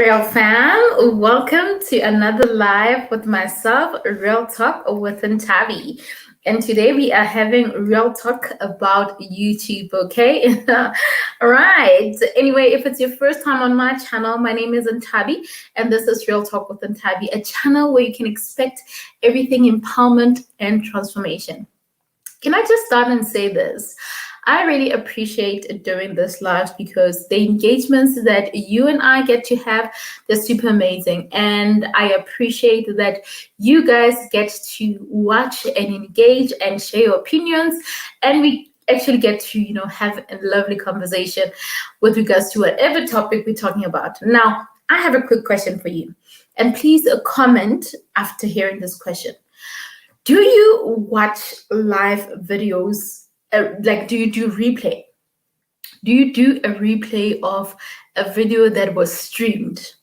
Real fam, welcome to another live with myself, Real Talk with Ntabi. And today we are having real talk about YouTube, okay? All right. Anyway, if it's your first time on my channel, my name is Ntabi, and this is Real Talk with Ntabi, a channel where you can expect everything empowerment and transformation. Can I just start and say this? I really appreciate doing this live because the engagements that you and I get to have, they're super amazing. And I appreciate that you guys get to watch and engage and share your opinions. And we actually get to, have a lovely conversation with regards to whatever topic we're talking about. Now, I have a quick question for you. And please comment after hearing this question. Do you watch live videos? Do you do replay? Do you do a replay of a video that was streamed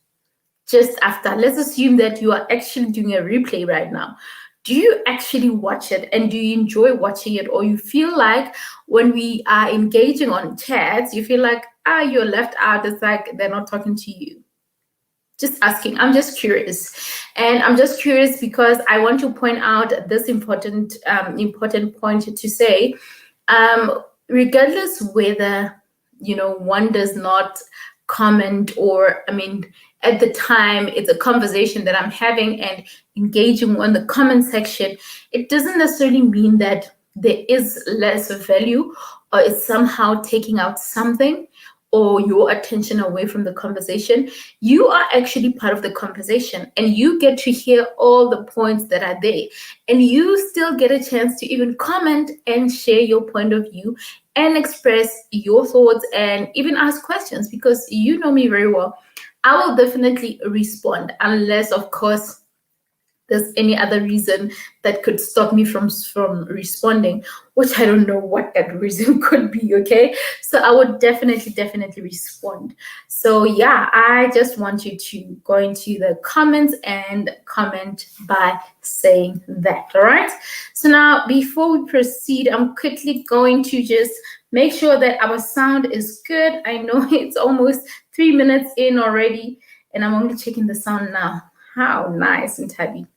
just after? Let's assume that you are actually doing a replay right now. Do you actually watch it and do you enjoy watching it? Or you feel like when we are engaging on chats, you feel like, you're left out. It's like they're not talking to you. Just asking. I'm just curious. And I'm just curious because I want to point out this important point to say, regardless whether, one does not comment or, at the time it's a conversation that I'm having and engaging on the comment section, it doesn't necessarily mean that there is less value or it's somehow taking out something or your attention away from the conversation. You are actually part of the conversation and you get to hear all the points that are there. And you still get a chance to even comment and share your point of view and express your thoughts and even ask questions because you know me very well. I will definitely respond unless, of course, there's any other reason that could stop me from responding, which I don't know what that reason could be, okay? So I would definitely respond. So yeah, I just want you to go into the comments and comment by saying that, all right? So now, before we proceed, I'm quickly going to just make sure that our sound is good. I know it's almost 3 minutes in already, and I'm only checking the sound now. How nice and tabby.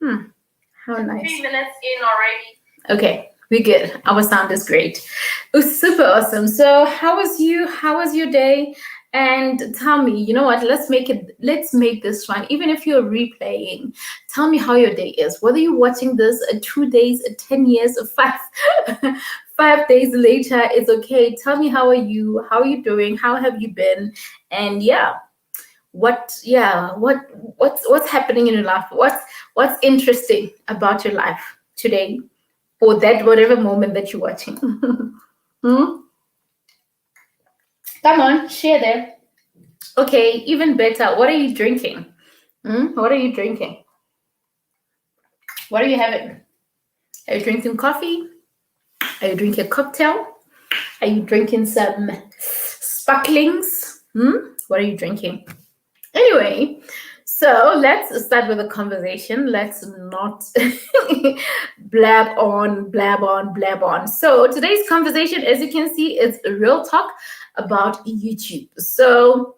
How nice. 3 minutes in already. Okay, we're good. Our sound is great. It was super awesome. So how was your day? And tell me, you know what, let's make this fun. Even if you're replaying, tell me how your day is. Whether you're watching this 2 days, 10 years, or 5 days later, it's okay. Tell me, how are you? How are you doing? How have you been? And what's happening in your life? What's interesting about your life today, or that whatever moment that you're watching? Come on, share there. Okay, even better. What are you drinking? What are you drinking? What are you having? Are you drinking coffee? Are you drinking a cocktail? Are you drinking some sparklings? What are you drinking? Anyway, so let's start with a conversation. Let's not blab on. So today's conversation, as you can see, is a real talk about YouTube. So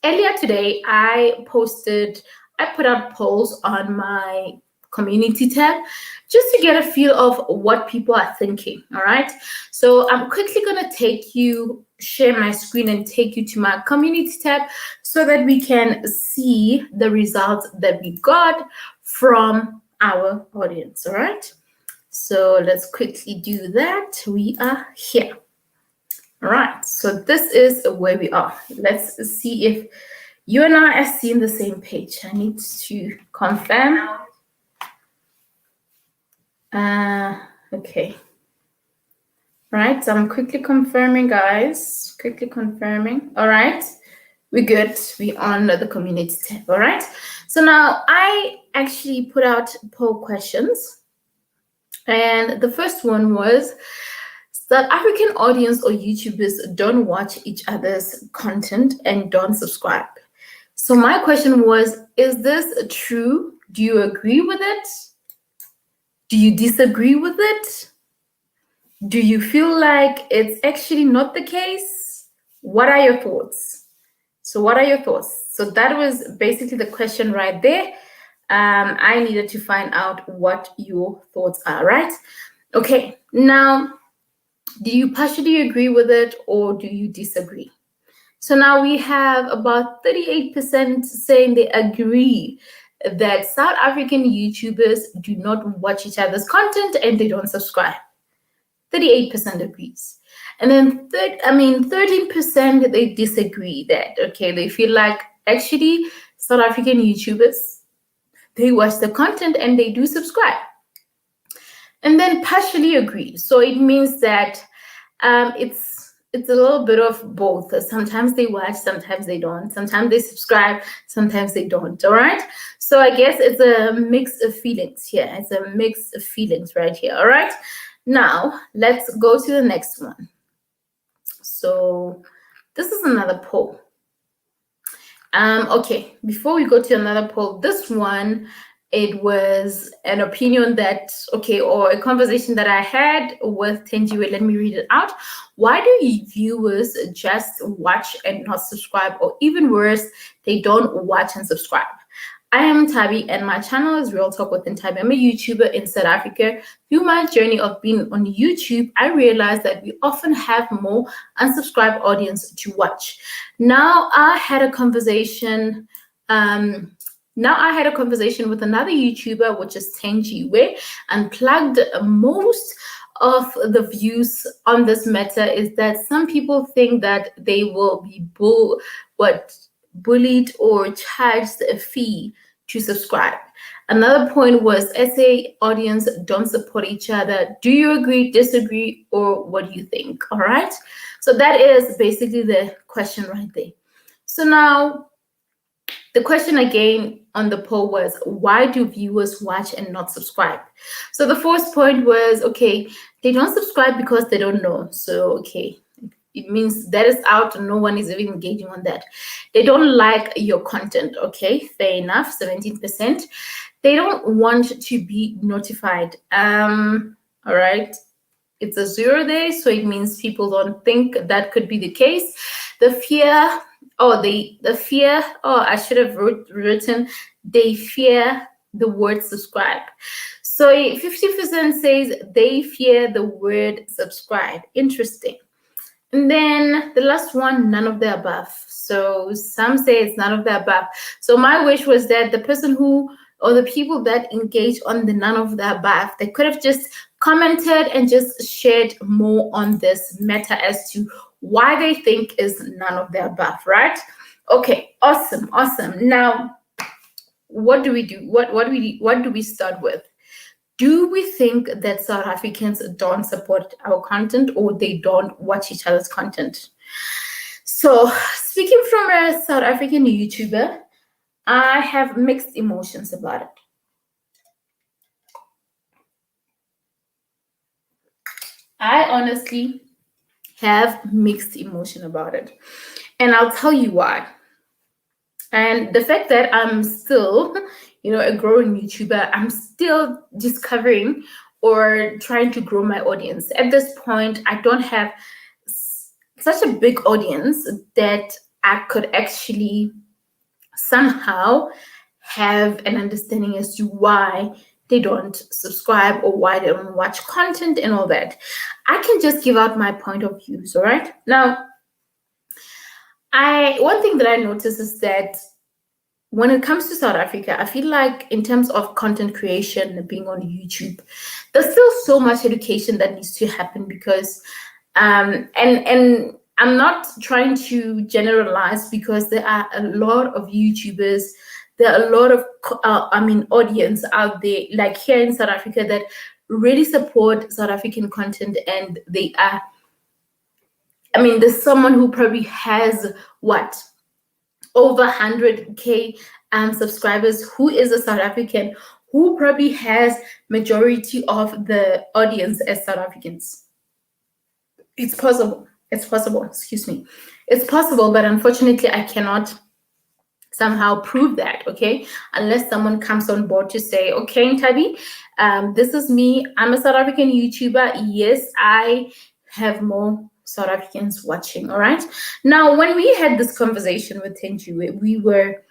earlier today, I put out polls on my community tab just to get a feel of what people are thinking. All right. So I'm quickly going to share my screen and take you to my community tab so that we can see the results that we got from our audience. All right. So let's quickly do that. We are here. All right. So this is where we are. Let's see if you and I are seeing the same page. I need to confirm. Okay. Right, so I'm quickly confirming, guys. Quickly confirming. All right, we're good. We're on the community tab. All right. So now I actually put out poll questions. And the first one was that African audience or YouTubers don't watch each other's content and don't subscribe. So my question was, is this true? Do you agree with it? Do you disagree with it? Do you feel like it's actually not the case? What are your thoughts? So what are your thoughts? So that was basically the question right there. I needed to find out what your thoughts are, right? Okay, now, do you partially agree with it or do you disagree? So now we have about 38% saying they agree that South African YouTubers do not watch each other's content and they don't subscribe. 38% agrees. And then 13% they disagree that, okay, they feel like actually South African YouTubers, they watch the content and they do subscribe. And then partially agree. So it means that it's a little bit of both. Sometimes they watch, sometimes they don't. Sometimes they subscribe, sometimes they don't. All right. So I guess it's a mix of feelings here. It's a mix of feelings right here. All right. Now let's go to the next one. So this is another poll. Okay, before we go to another poll, this one, it was an opinion that, okay, or a conversation that I had with Tenjiwe. Let me read it out. Why do viewers just watch and not subscribe? Or even worse, they don't watch and subscribe? I am Tabi and my channel is Real Talk with Tabi. I'm a YouTuber in South Africa. Through my journey of being on YouTube, I realized that we often have more unsubscribed audience to watch. Now I had a conversation with another YouTuber, which is Tenjiwe, and plugged most of the views on this matter is that some people think that they will be bullied or charged a fee to subscribe. Another point was SA audience don't support each other. Do you agree, disagree, or what do you think? All right. So that is basically the question right there. So now the question again on the poll was, why do viewers watch and not subscribe? So the first point was, okay, they don't subscribe because they don't know. So, okay, it means that is out and no one is even engaging on that. They don't like your content. Okay, fair enough, 17%. They don't want to be notified. All right, it's a 0 there, so it means people don't think that could be the case. The fear, I should have written, they fear the word subscribe. So 50% says they fear the word subscribe. Interesting. And then the last one, none of the above. So some say it's none of the above. So my wish was that the person or the people that engage on the none of the above, they could have just commented and just shared more on this matter as to why they think is none of the above, right? Okay, awesome. Now, what do we do? What do we start with? Do we think that South Africans don't support our content or they don't watch each other's content? So, speaking from a South African YouTuber, I have mixed emotions about it. I honestly have mixed emotion about it. And I'll tell you why. And the fact that I'm still, a growing YouTuber, I'm still discovering or trying to grow my audience. At this point, I don't have such a big audience that I could actually somehow have an understanding as to why they don't subscribe or why they don't watch content and all that. I can just give out my point of views, all right? Now, one thing that I notice is that when it comes to South Africa, I feel like in terms of content creation, being on YouTube, there's still so much education that needs to happen because, and I'm not trying to generalize because there are a lot of YouTubers, there are a lot of, audience out there, like here in South Africa, that really support South African content, and they are, there's someone who probably has over 100K subscribers who is a South African who probably has majority of the audience as South Africans. It's possible. Excuse me. It's possible, but unfortunately, I cannot somehow prove that, okay? Unless someone comes on board to say, okay, Tabi, this is me. I'm a South African YouTuber. Yes, I have more South Africans watching. All right. Now, when we had this conversation with Tenju, we were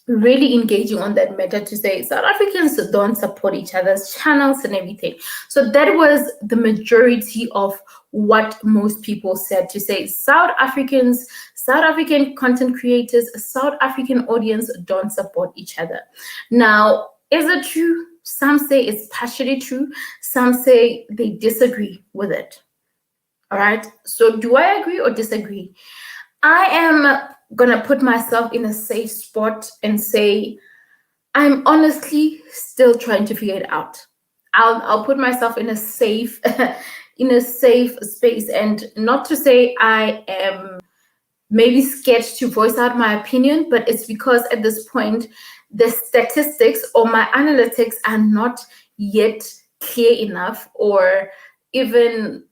really engaging on that matter to say South Africans don't support each other's channels and everything. So that was the majority of what most people said, to say South Africans, South African content creators, South African audience don't support each other. Now, is it true? Some say it's partially true. Some say they disagree with it. All right. So do I agree or disagree? I am gonna put myself in a safe spot and say I'm honestly still trying to figure it out. I'll put myself in a safe in a safe space, and not to say I am maybe scared to voice out my opinion, but it's because at this point the statistics or my analytics are not yet clear enough, or even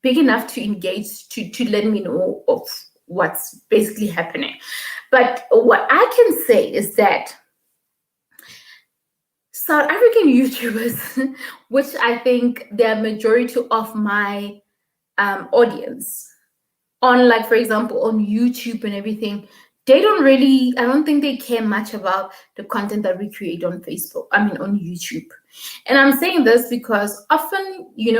big enough to engage to let me know of what's basically happening. But what I can say is that South African YouTubers, which I think they're majority of my audience, on, like, for example, on YouTube and everything, I don't think they care much about the content that we create on on YouTube. And I'm saying this because often, you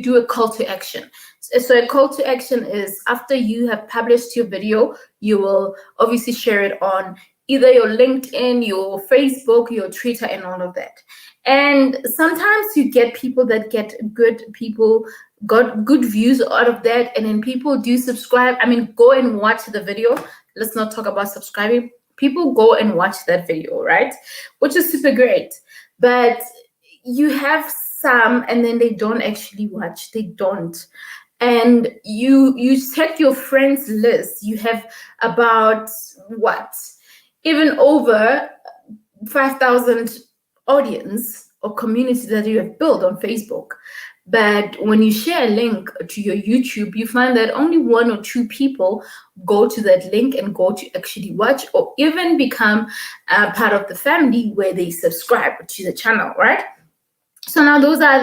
do a call to action. So a call to action is, after you have published your video, you will obviously share it on either your LinkedIn, your Facebook, your Twitter, and all of that. And sometimes you get people that got good views out of that, and then people do subscribe. Go and watch the video. Let's not talk about subscribing. People go and watch that video, right? Which is super great. But you have some, and then they don't actually watch. They don't. And you check your friends list. You have about even over 5,000 audience or community that you have built on Facebook. But when you share a link to your YouTube, you find that only 1 or 2 people go to that link and go to actually watch, or even become a part of the family where they subscribe to the channel, right? So now those are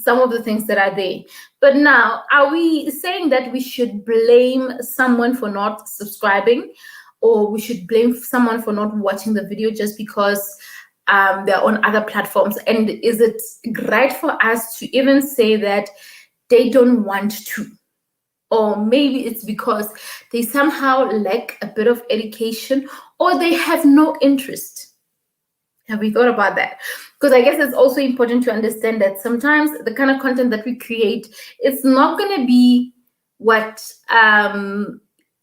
some of the things that are there. But now, are we saying that we should blame someone for not subscribing, or we should blame someone for not watching the video just because they're on other platforms? And is it right for us to even say that they don't want to? Or maybe it's because they somehow lack a bit of education, or they have no interest. Have we thought about that? Because I guess it's also important to understand that sometimes the kind of content that we create, it's not going to be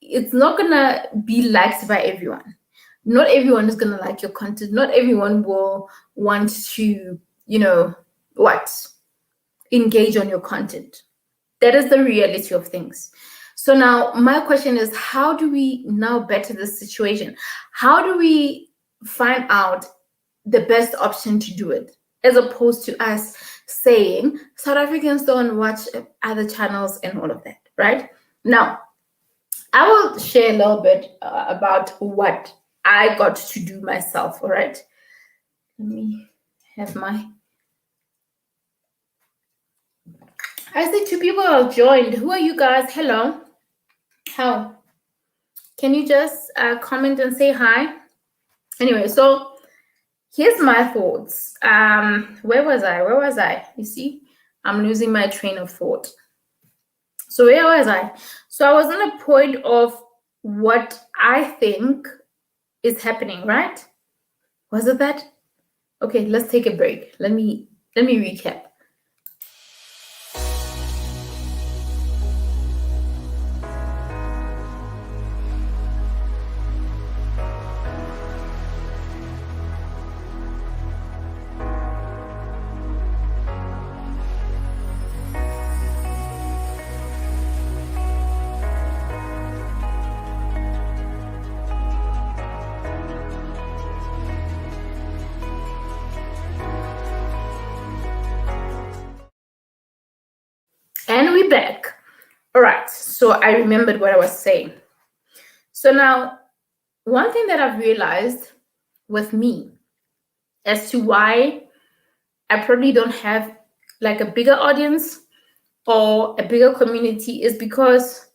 it's not going to be liked by everyone. Not everyone is going to like your content. Not everyone will want to, engage on your content. That is the reality of things. So now my question is, how do we now better this situation? How do we find out the best option to do it, as opposed to us saying South Africans don't watch other channels and all of that, right? Now, I will share a little bit about what I got to do myself, all right? Let me have I see 2 people have joined. Who are you guys? Hello. How? Can you just comment and say hi? Anyway, so here's my thoughts. Where was I? You see, I'm losing my train of thought. So where was I? So I was on a point of what I think is happening, right? Was it that? Okay, let's take a break. Let me recap. And we're back. All right, so I remembered what I was saying. So now, one thing that I've realized with me as to why I probably don't have like a bigger audience, or a bigger community is because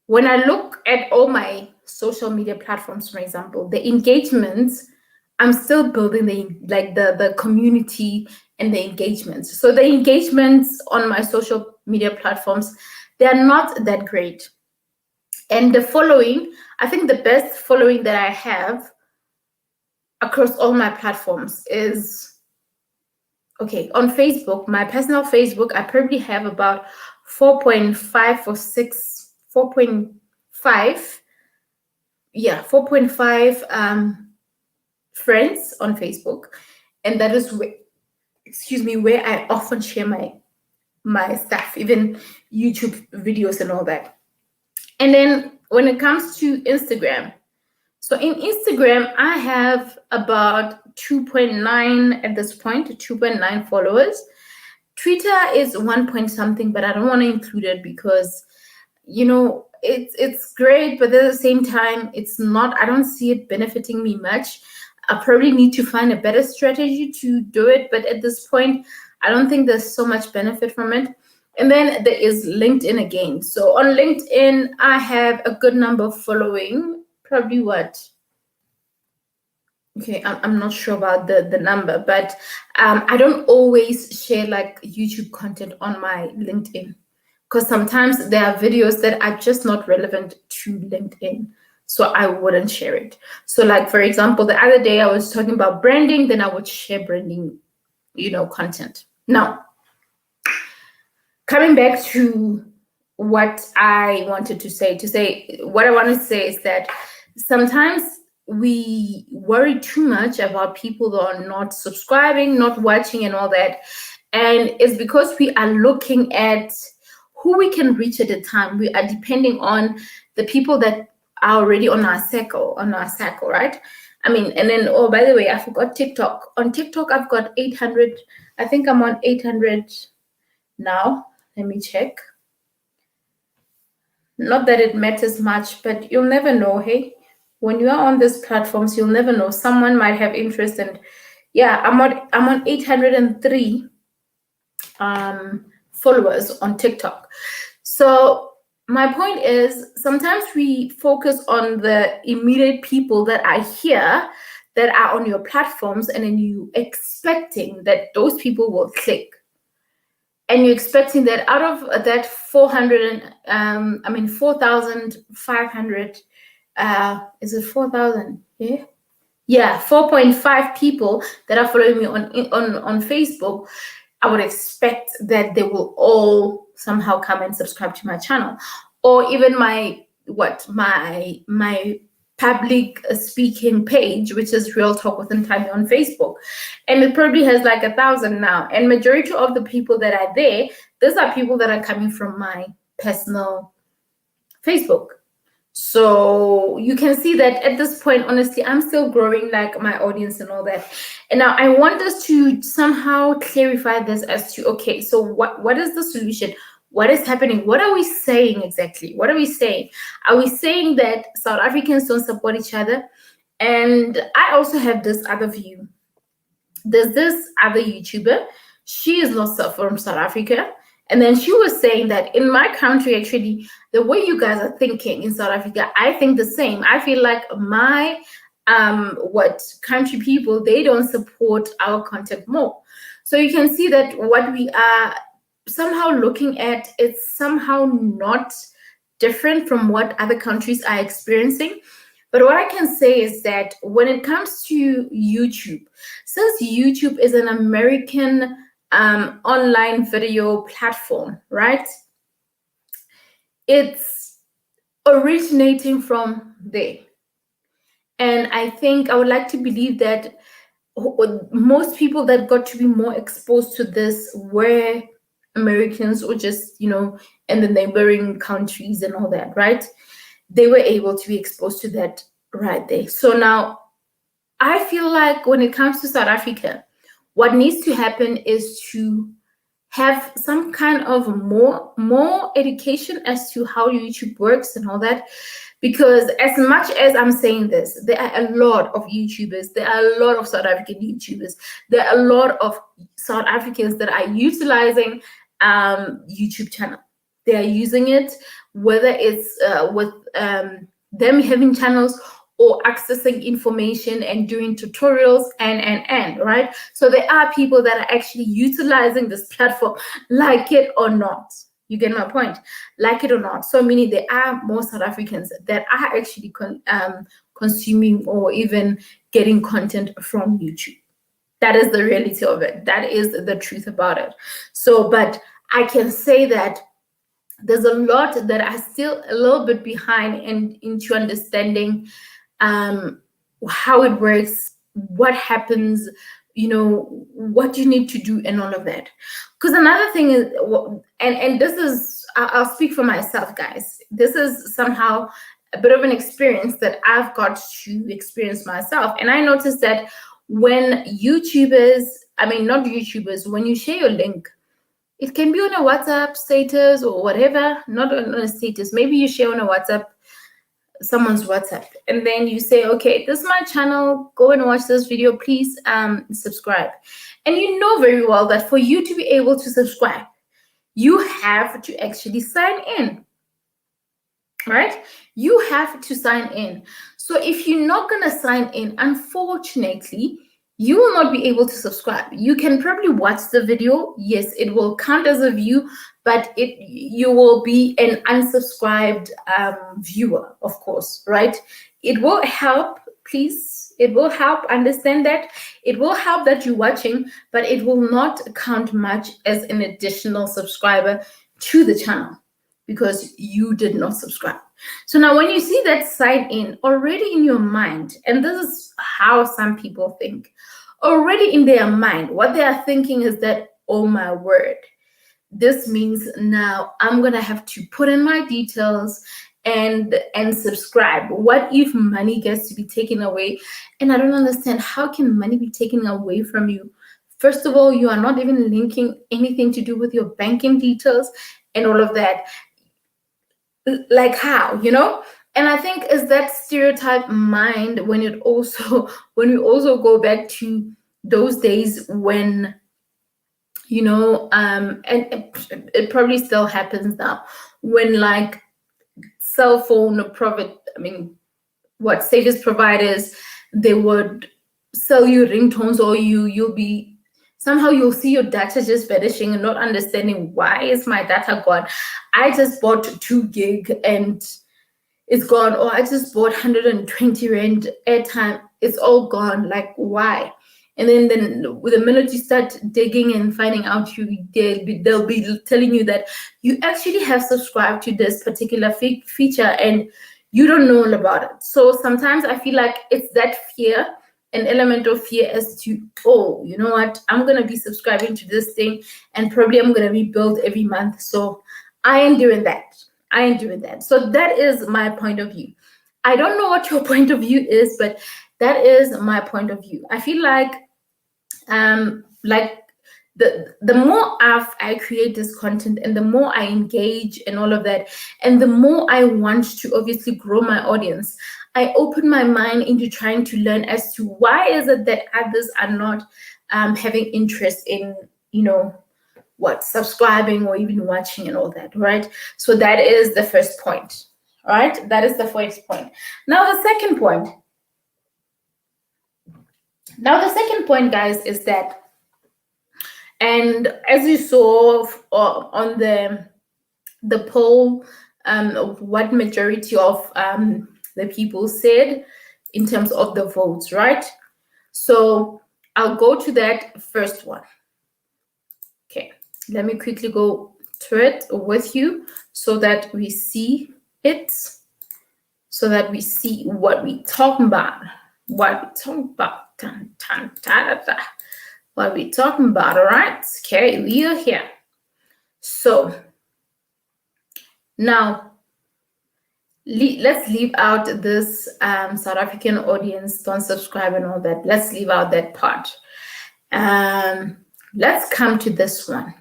when I look at all my social media platforms, for example, the engagements, I'm still building the community and the engagements. So the engagements on my social media platforms, they're not that great. And the following, I think the best following that I have across all my platforms is, okay, on Facebook, my personal Facebook, I probably have about 4.5 or 6, 4.5, yeah, 4.5 friends on Facebook. And that is where, excuse me, where I often share my stuff, even YouTube videos and all that. And then when it comes to Instagram, so in Instagram, I have about 2.9 at this point, 2.9 followers. Twitter is 1 point something, but I don't want to include it because, it's great, but at the same time, it's not. I don't see it benefiting me much. I probably need to find a better strategy to do it, but at this point, I don't think there's so much benefit from it. And then there is LinkedIn again. So on LinkedIn, I have a good number following. Probably what? Okay, I'm not sure about the number, but I don't always share like YouTube content on my LinkedIn because sometimes there are videos that are just not relevant to LinkedIn. So I wouldn't share it. So like, for example, the other day I was talking about branding, then I would share branding, content. Now, coming back to what I wanted to say, what I want to say is that sometimes we worry too much about people that are not subscribing, not watching, and all that. And it's because we are looking at who we can reach at a time. We are depending on the people that are already on our circle, right? I mean, and then, oh, by the way, I forgot TikTok. On TikTok, I've got 800. I think I'm on 800 now. Let me check. Not that it matters much, but you'll never know, hey? When you are on these platforms, you'll never know. Someone might have interest, and yeah, I'm on 803 followers on TikTok. So my point is, sometimes we focus on the immediate people that are here, that are on your platforms, and then you expecting that those people will click. And you're expecting that out of that 4,500, is it 4,000? Yeah. Yeah, 4.5 people that are following me on Facebook, I would expect that they will all somehow come and subscribe to my channel. Or even my public speaking page, which is Real Talk with Ntami on Facebook. And it probably has like 1,000 now. And majority of the people that are there, these are people that are coming from my personal Facebook. So you can see that at this point, honestly, I'm still growing like my audience and all that. And now I want us to somehow clarify this as to, okay, so what is the solution? What is happening? What are we saying exactly? What are we saying? Are we saying that South Africans don't support each other? And I also have this other view. There's this other YouTuber. She is not from South Africa. And then she was saying that in my country, actually, the way you guys are thinking in South Africa, I think the same. I feel like my country people, they don't support our content more. So you can see that what we are somehow looking at, it's somehow not different from what other countries are experiencing. But what I can say is that when it comes to YouTube, since YouTube is an American online video platform, right? It's originating from there. And I think I would like to believe that most people that got to be more exposed to this were Americans, or just, in the neighboring countries and all that, right? They were able to be exposed to that right there. So now I feel like when it comes to South Africa, what needs to happen is to have some kind of more education as to how YouTube works and all that. Because as much as I'm saying this, there are a lot of YouTubers, there are a lot of South African YouTubers, there are a lot of South Africans that are utilizing YouTube channel. They are using it, whether it's with them having channels or accessing information and doing tutorials and right. So there are people that are actually utilizing this platform, like it or not. You get my point, like it or not. So meaning there are more South Africans that are actually consuming or even getting content from YouTube. That is the reality of it. That is the truth about it. So, but I can say that there's a lot that are still a little bit behind and into understanding how it works, what happens, what you need to do and all of that. Because another thing is, and this is, I'll speak for myself, guys. This is somehow a bit of an experience that I've got to experience myself. And I noticed that when YouTubers, I mean, not YouTubers, when you share your link, it can be on a WhatsApp status or whatever, not on a status. Maybe you share on a WhatsApp, someone's WhatsApp, and then you say, okay, this is my channel, go and watch this video, please subscribe. And you know very well that for you to be able to subscribe, you have to actually sign in, right? You have to sign in. So if you're not going to sign in, unfortunately, you will not be able to subscribe. You can probably watch the video. Yes, it will count as a view, but you will be an unsubscribed viewer, of course, right? It will help, please. It will help, understand that. It will help that you're watching, but it will not count much as an additional subscriber to the channel because you did not subscribe. So now when you see that sign in already in your mind, and this is how some people think, already in their mind, what they are thinking is that, oh my word, this means now I'm going to have to put in my details and subscribe. What if money gets to be taken away? And I don't understand, how can money be taken away from you? First of all, you are not even linking anything to do with your banking details and all of that. Like how, And I think is that stereotype mind when we also go back to those days when, and it probably still happens now, when like cell phone service providers, they would sell you ringtones, or you'll see your data just vanishing and not understanding, why is my data gone? I just bought 2 gig and it's gone, or I just bought 120 rand airtime, it's all gone. Like, why? And then the minute you start digging and finding out, they'll be telling you that you actually have subscribed to this particular feature and you don't know all about it. So sometimes I feel like it's that fear, an element of fear as to, oh, you know what, I'm going to be subscribing to this thing and probably I'm going to be billed every month. So I ain't doing that. So that is my point of view. I don't know what your point of view is, but that is my point of view. I feel like the more I create this content and the more I engage and all of that, and the more I want to obviously grow my audience, I open my mind into trying to learn as to why is it that others are not having interest in, subscribing or even watching and all that, right? So that is the first point, right? That is the first point. Now the second point, guys, is that, and as you saw on the poll, what majority of the people said in terms of the votes, right? So I'll go to that first one. Okay, let me quickly go to it with you so that we see it, so that we see what we talking about. What we talking about, all right? Okay, we are here. So now let's leave out this South African audience, don't subscribe and all that. Let's leave out that part. Let's come to this one.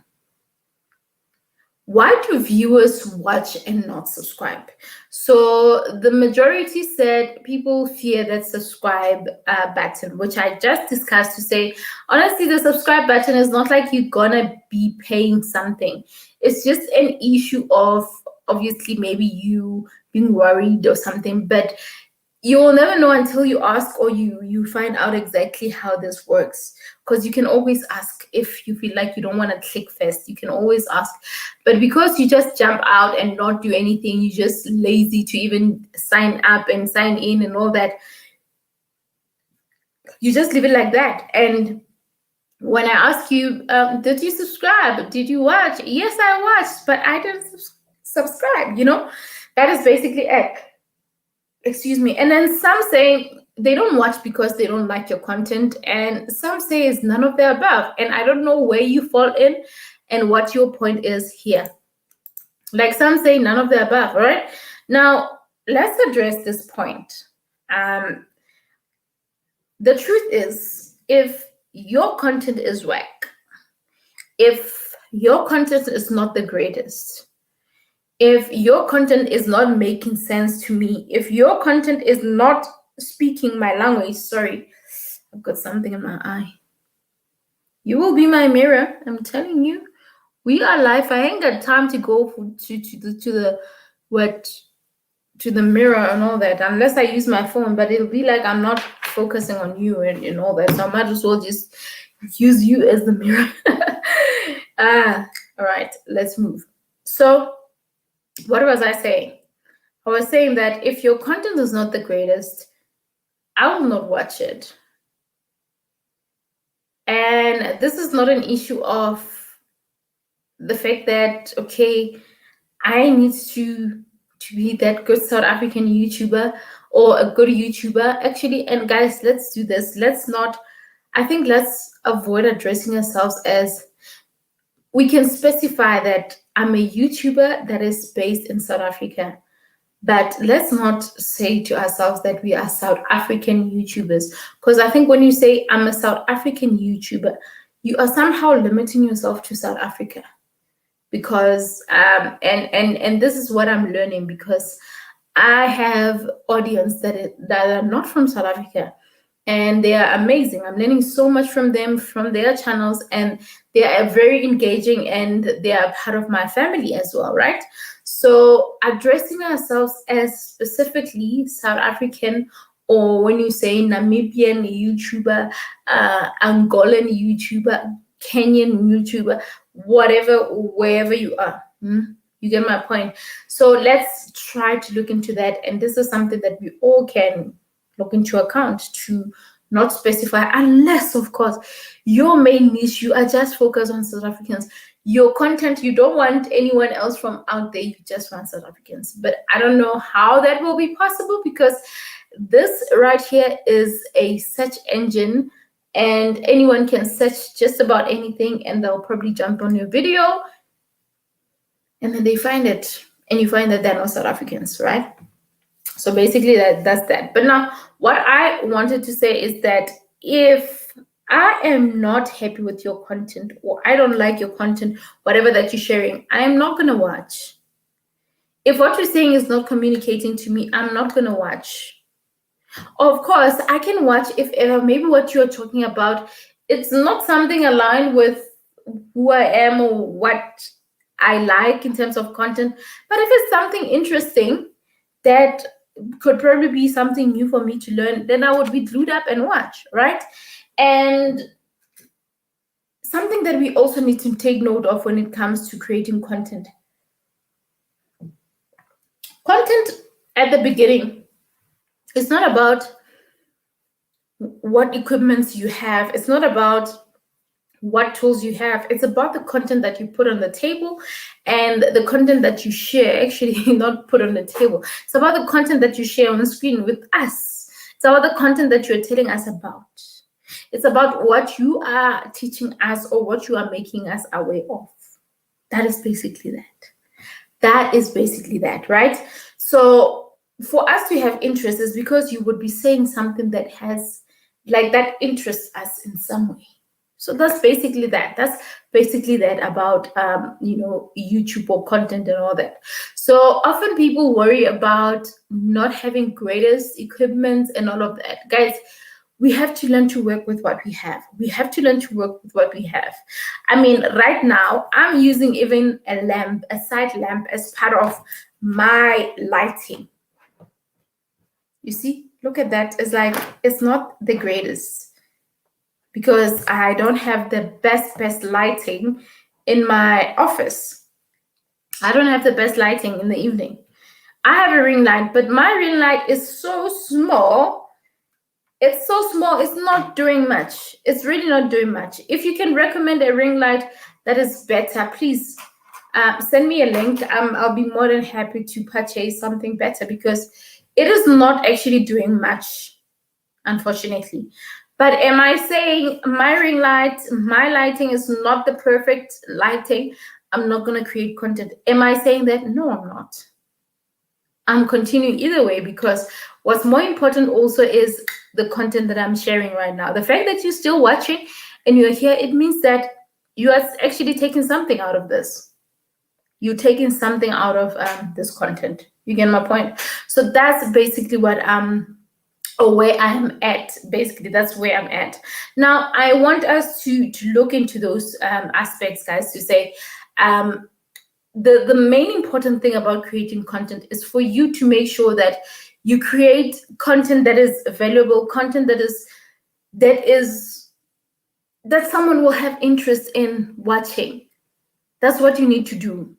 why do viewers watch and not subscribe? So the majority said people fear that subscribe button, which I just discussed, to say, honestly, the subscribe button is not like you're gonna be paying something. It's just an issue of, obviously, maybe you being worried or something, but you will never know until you ask, or you find out exactly how this works, because you can always ask. If you feel like you don't want to click first, you can always ask. But because you just jump out and not do anything, you're just lazy to even sign up and sign in and all that, you just leave it like that. And when I ask you, did you subscribe, did you watch? Yes, I watched, but I didn't subscribe. That is basically it. Excuse me. And then some say they don't watch because they don't like your content, and some say it's none of the above. And I don't know where you fall in and what your point is here. Like, some say none of the above. All right, now let's address this point. The truth is, if your content is whack, if your content is not the greatest, if your content is not making sense to me, if your content is not speaking my language, sorry, I've got something in my eye. You will be my mirror. I'm telling you, we are live. I ain't got time to go to the mirror and all that, unless I use my phone. But it'll be like I'm not focusing on you and all that. So I might as well just use you as the mirror. All right, let's move. So what was I saying? I was saying that if your content is not the greatest, I will not watch it. And this is not an issue of the fact that, okay, I need to be that good South African YouTuber or a good YouTuber. Actually, and guys, let's do this. Let's avoid addressing ourselves as, we can specify that I'm a YouTuber that is based in South Africa. But let's not say to ourselves that we are South African YouTubers. Because I think when you say I'm a South African YouTuber, you are somehow limiting yourself to South Africa. Because and this is what I'm learning, because I have audience that are not from South Africa, and they are amazing. I'm learning so much from them, from their channels, and they are very engaging, and they are part of my family as well, right? So addressing ourselves as specifically South African, or when you say Namibian YouTuber, Angolan YouTuber, Kenyan YouTuber, whatever, wherever you are. You get my point. So let's try to look into that. And this is something that we all can look into account, to not specify, unless, of course, your main niche, you are just focused on South Africans. Your content, you don't want anyone else from out there, you just want South Africans. But I don't know how that will be possible, because this right here is a search engine, and anyone can search just about anything, and they'll probably jump on your video, and then they find it, and you find that they're not South Africans, right? So basically that's that. But now what I wanted to say is that if I am not happy with your content, or I don't like your content, whatever that you're sharing, I am not going to watch. If what you're saying is not communicating to me, I'm not going to watch. Of course, I can watch if ever maybe what you're talking about, it's not something aligned with who I am or what I like in terms of content. But if it's something interesting that could probably be something new for me to learn, then I would be glued up and watch, right? And something that we also need to take note of when it comes to creating content. Content at the beginning, it's not about what equipments you have. It's not about what tools you have. It's about the content that you put on the table, and the content that you share, actually not put on the table. It's about the content that you share on the screen with us. It's about the content that you're telling us about. It's about what you are teaching us, or what you are making us aware of. That is basically that. That is basically that, right? So for us to have interest is because you would be saying something that has, like, that interests us in some way. So that's basically that. That's basically that about YouTube or content and all that. So often people worry about not having greatest equipment and all of that. Guys, we have to learn to work with what we have. We have to learn to work with what we have. I mean, right now I'm using even a lamp, a side lamp, as part of my lighting. You see, look at that. It's like, it's not the greatest, because I don't have the best lighting in my office. I don't have the best lighting in the evening. I have a ring light, but my ring light is so small. It's so small, it's not doing much. It's really not doing much. If you can recommend a ring light that is better, please send me a link. I'll be more than happy to purchase something better, because it is not actually doing much, unfortunately. But am I saying my ring light, my lighting is not the perfect lighting, I'm not going to create content? Am I saying that? No, I'm not. I'm continuing either way, because what's more important also is the content that I'm sharing right now. The fact that you're still watching and you're here, it means that you are actually taking something out of this. You're taking something out of this content. You get my point? So that's basically what or where I'm at. Basically, that's where I'm at. Now, I want us to look into those aspects, guys, to say the main important thing about creating content is for you to make sure that you create content that is valuable, content that someone will have interest in watching. That's what you need to do,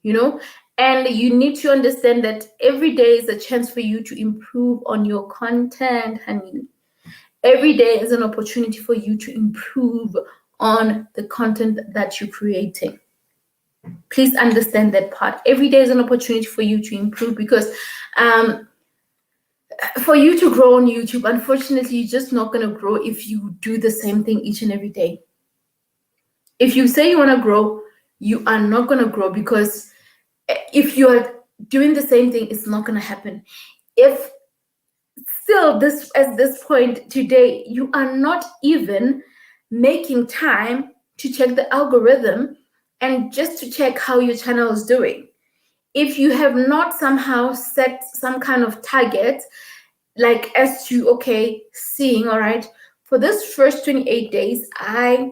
and you need to understand that every day is a chance for you to improve on your content, honey. Every day is an opportunity for you to improve on the content that you're creating. Please understand that part. Every day is an opportunity for you to improve, because for you to grow on YouTube, unfortunately, you're just not going to grow if you do the same thing each and every day. If you say you want to grow, you are not going to grow, because if you're doing the same thing, it's not going to happen. If still at this point today, you are not even making time to check the algorithm and just to check how your channel is doing. If you have not somehow set some kind of target, like as to, okay, seeing, all right, for this first 28 days, I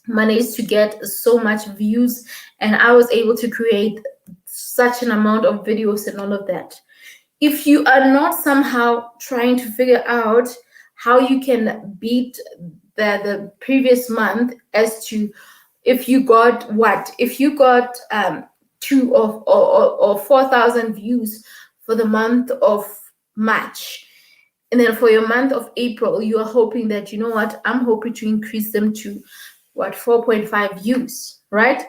managed to get so much views and I was able to create such an amount of videos and all of that. If you are not somehow trying to figure out how you can beat the previous month, as to if you got 2 or 4,000 views for the month of March, and then for your month of April, you are hoping that, you know what, I'm hoping to increase them to 4.5 views, right?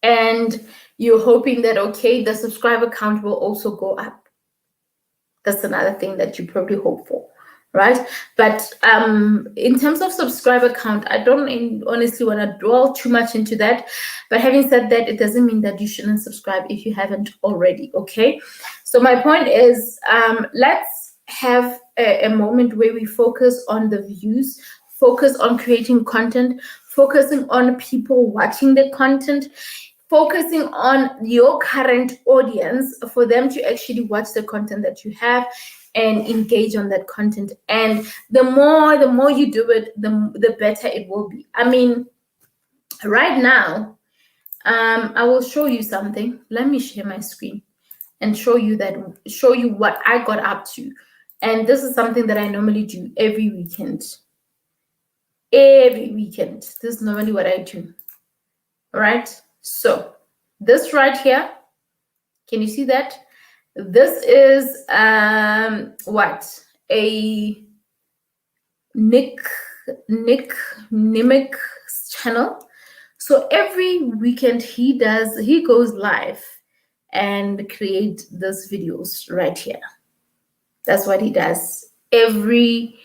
And you're hoping that, okay, the subscriber count will also go up. That's another thing that you probably hope for, right? But in terms of subscriber count, I don't honestly want to dwell too much into that. But having said that, it doesn't mean that you shouldn't subscribe if you haven't already, okay? So my point is, let's have a moment where we focus on the views, focus on creating content, focusing on people watching the content, focusing on your current audience, for them to actually watch the content that you have and engage on that content. And the more you do it, the better it will be. I mean, right now, I will show you something. Let me share my screen and show you what I got up to. And this is something that I normally do every weekend. This is normally what I do. All right. So this right here, can you see that? This is a Nimic's channel. So every weekend he goes live and create these videos right here. That's what he does every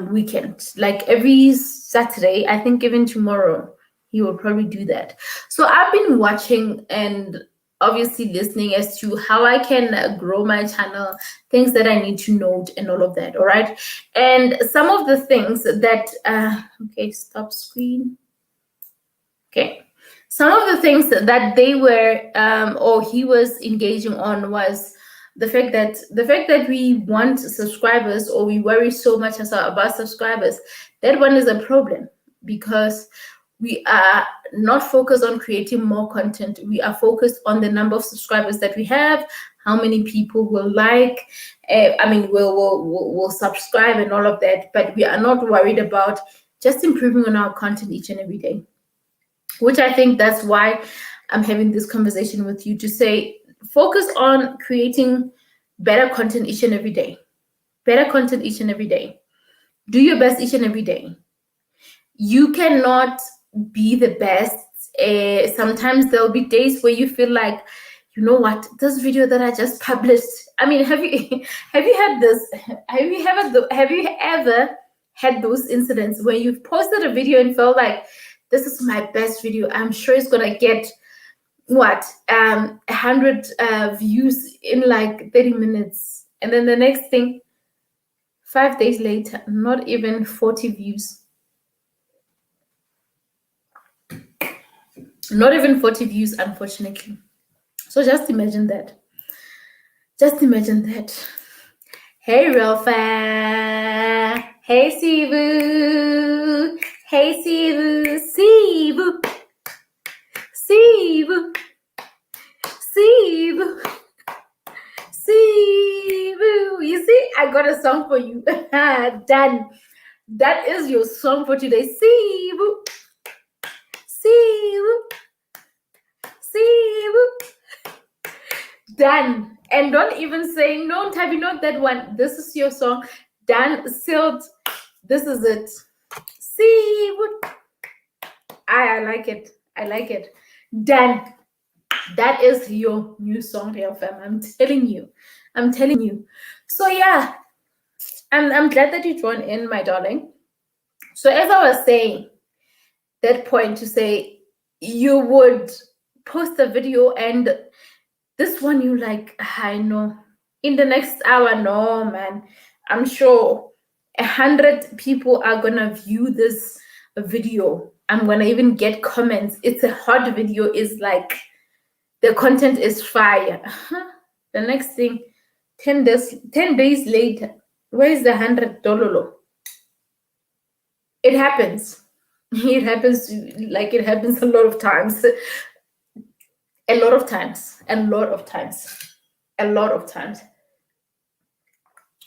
weekend, like every Saturday. I think even tomorrow he will probably do that. So I've been watching, and obviously listening as to how I can grow my channel, things that I need to note, and all of that. All right. And some of the things that, okay, stop screen. Okay. Some of the things that they were, or he was engaging on was the fact that we want subscribers, or we worry so much about subscribers. That one is a problem, because we are not focused on creating more content. We are focused on the number of subscribers that we have, how many people will like, will subscribe and all of that. But we are not worried about just improving on our content each and every day, which I think that's why I'm having this conversation with you, to say, focus on creating better content each and every day. Better content each and every day. Do your best each and every day. You cannot be the best. Sometimes there'll be days where you feel like, you know what, this video that I just published. I mean, have you had this? Have you ever had those incidents where you've posted a video and felt like, this is my best video, I'm sure it's gonna get 100 views in like 30 minutes, and then the next thing, 5 days later, not even 40 views. Not even 40 views, unfortunately. So just imagine that. Hey Rafa. Hey Sivu. Hey Sivu. You see, I got a song for you. Done. That is your song for today. Sivu. Done. And don't even say, no, Tavi, not that one. This is your song. Done. Sealed. This is it. I like it. Done. That is your new song, real fam. I'm telling you. So yeah, I'm glad that you joined in, my darling. So as I was saying, that point to say, you would post a video and this one you like, I know, in the next hour, no man, I'm sure 100 people are gonna view this video. I'm gonna even get comments. It's a hot video, is like, the content is fire. The next thing, 10 days later, where's the 100 dollar? It happens. It happens a lot of times. A lot of times.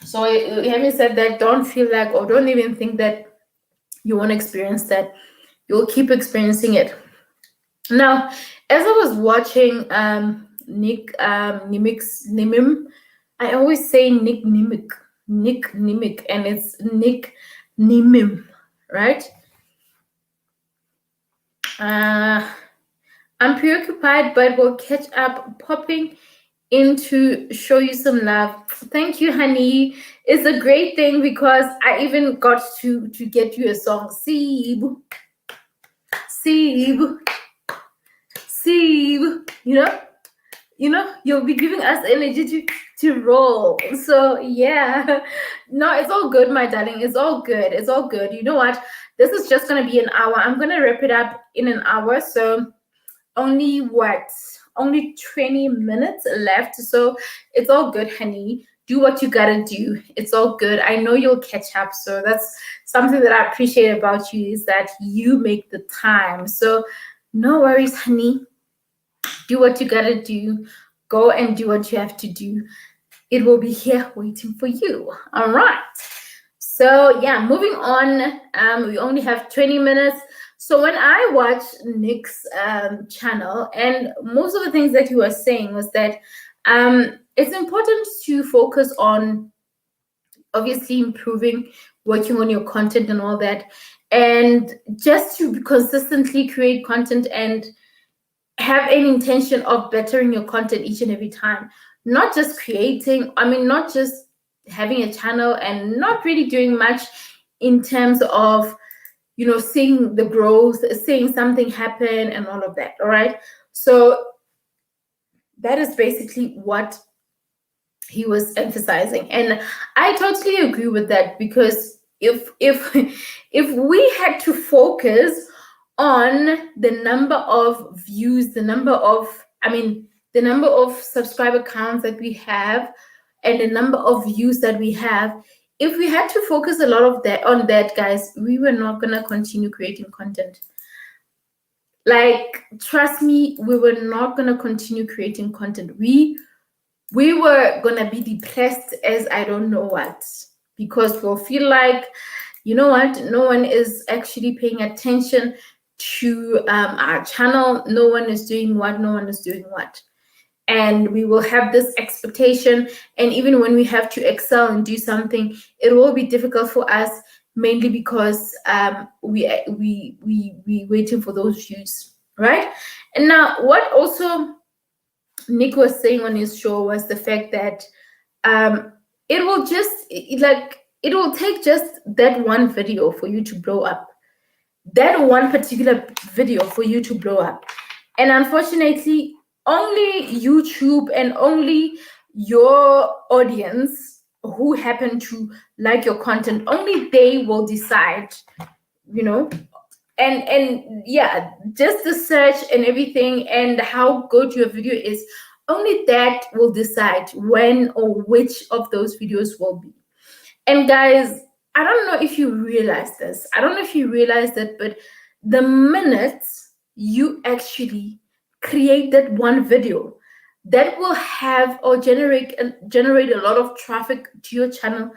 So having said that, don't feel like, or don't even think that you won't experience that. You'll keep experiencing it. Now, as I was watching Nick Nimim, I always say Nick Nimic, and it's Nick Nimim, right? I'm preoccupied, but we'll catch up. Popping in to show you some love. Thank you, honey. It's a great thing, because I even got to get you a song. Sibu. You know, you'll be giving us energy to roll. So yeah, no, it's all good, my darling. It's all good. You know what? This is just gonna be an hour. I'm gonna wrap it up in an hour. So only 20 minutes left. So it's all good, honey. Do what you gotta do. It's all good. I know you'll catch up. So that's something that I appreciate about you, is that you make the time. So no worries, honey. Do what you gotta do. Go and do what you have to do. It will be here waiting for you. All right. So yeah, moving on. We only have 20 minutes. So when I watched Nick's channel, and most of the things that he was saying was that it's important to focus on, obviously, improving, working on your content and all that, and just to consistently create content and have an intention of bettering your content each and every time. Not just creating, not just having a channel and not really doing much in terms of, seeing the growth, seeing something happen and all of that. All right. So That is basically what he was emphasizing, and I totally agree with that, because if if we had to focus on the number of views, the number of, I mean, the number of subscriber counts that we have, and the number of views that we have, if we had to focus a lot of that on that, guys, we were not gonna continue creating content. Like, trust me, we were not gonna continue creating content. We were gonna be depressed as I don't know what, because we'll feel like, you know what, no one is actually paying attention to our channel. No one is doing what, no one is doing what. And we will have this expectation, and even when we have to excel and do something, it will be difficult for us, mainly because we waiting for those views, right? And now, what also Nick was saying on his show was the fact that it will just it will take just that one video for you to blow up, that one particular video for you to blow up. And unfortunately, only YouTube and only your audience who happen to like your content, only they will decide, you know. And yeah, just the search and everything, and how good your video is, only that will decide when or which of those videos will be. And guys, I don't know if you realize this, I don't know if you realize that, but the minute you actually create that one video that will have or generate a lot of traffic to your channel,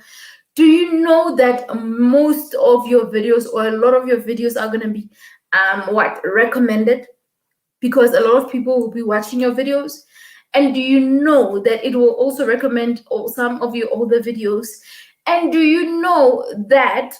do you know that most of your videos, or a lot of your videos, are going to be recommended, because a lot of people will be watching your videos? And do you know that it will also recommend some of your older videos? And do you know that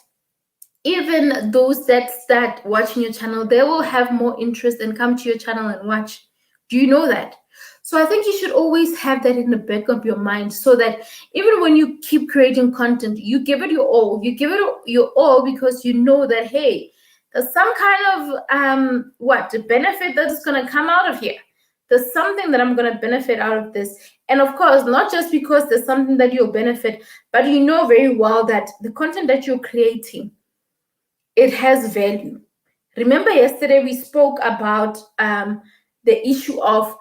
even those that start watching your channel, they will have more interest and come to your channel and watch? Do you know that? So I think you should always have that in the back of your mind, so that even when you keep creating content, you give it your all. You give it your all because you know that, hey, there's some kind of benefit that is going to come out of here. There's something that I'm going to benefit out of this. And of course, not just because there's something that you'll benefit, but you know very well that the content that you're creating, it has value. Remember yesterday we spoke about the issue of,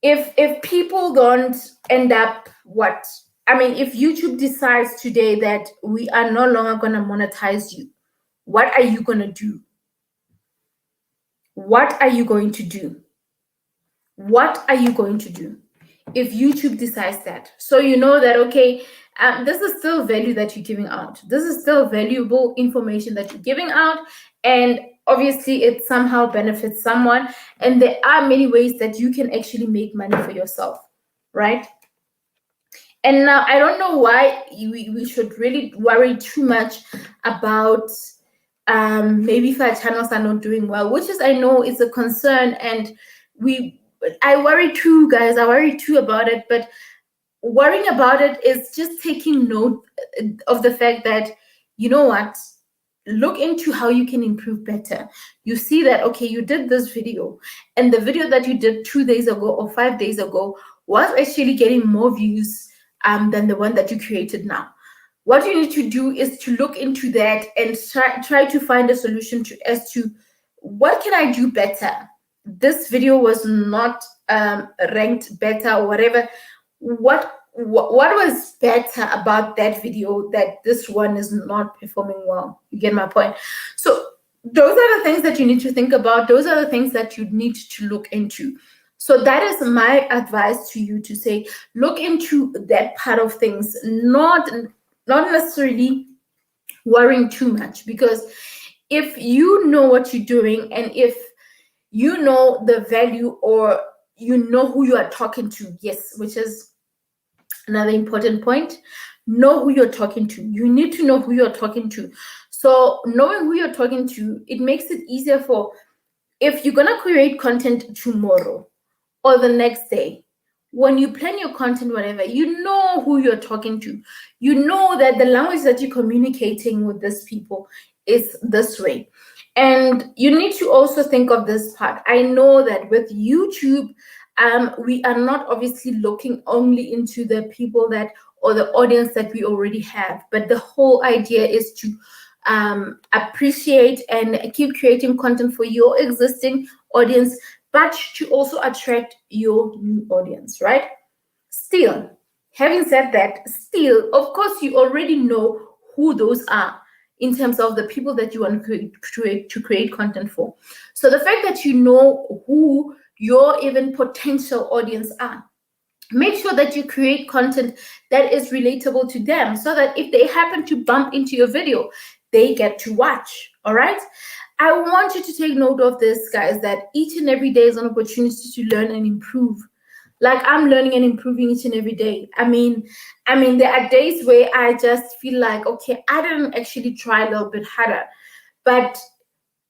if people don't end up if YouTube decides today that we are no longer going to monetize you, what are you going to do? What are you going to do? What are you going to do if YouTube decides that? So you know that, okay, this is still value that you're giving out. This is still valuable information that you're giving out. And obviously it somehow benefits someone. And there are many ways that you can actually make money for yourself, right? And now I don't know why we should really worry too much about maybe if our channels are not doing well, which is, I know, is a concern. And I worry too, guys. I worry too about it. But worrying about it is just taking note of the fact that, you know what, look into how you can improve better. You see that, okay, you did this video, and the video that you did 2 days ago or 5 days ago was actually getting more views than the one that you created now. What you need to do is to look into that and try to find a solution as to what can I do better. This video was not ranked better or whatever. What was better about that video that this one is not performing well? You get my point? So those are the things that you need to think about. Those are the things that you need to look into. So that is my advice to you, to say, look into that part of things, not necessarily worrying too much, because if you know what you're doing, and if you know the value, or you know who you are talking to, yes, which is another important point, know who you're talking to. You need to know who you're talking to. So knowing who you're talking to, it makes it easier for, if you're going to create content tomorrow or the next day, when you plan your content, whatever, you know who you're talking to. You know that the language that you're communicating with these people is this way. And you need to also think of this part. I know that with YouTube, we are not obviously looking only into the people that or the audience that we already have, but the whole idea is to appreciate and keep creating content for your existing audience, but to also attract your new audience, right? Still, having said that, still, of course, you already know who those are in terms of the people that you want to create content for. So the fact that you know who your even potential audience are, make sure that you create content that is relatable to them so that if they happen to bump into your video, they get to watch. All right. I want you to take note of this, guys, that each and every day is an opportunity to learn and improve. Like, I'm learning and improving each and every day. I mean there are days where I just feel like, okay, I didn't actually try a little bit harder. But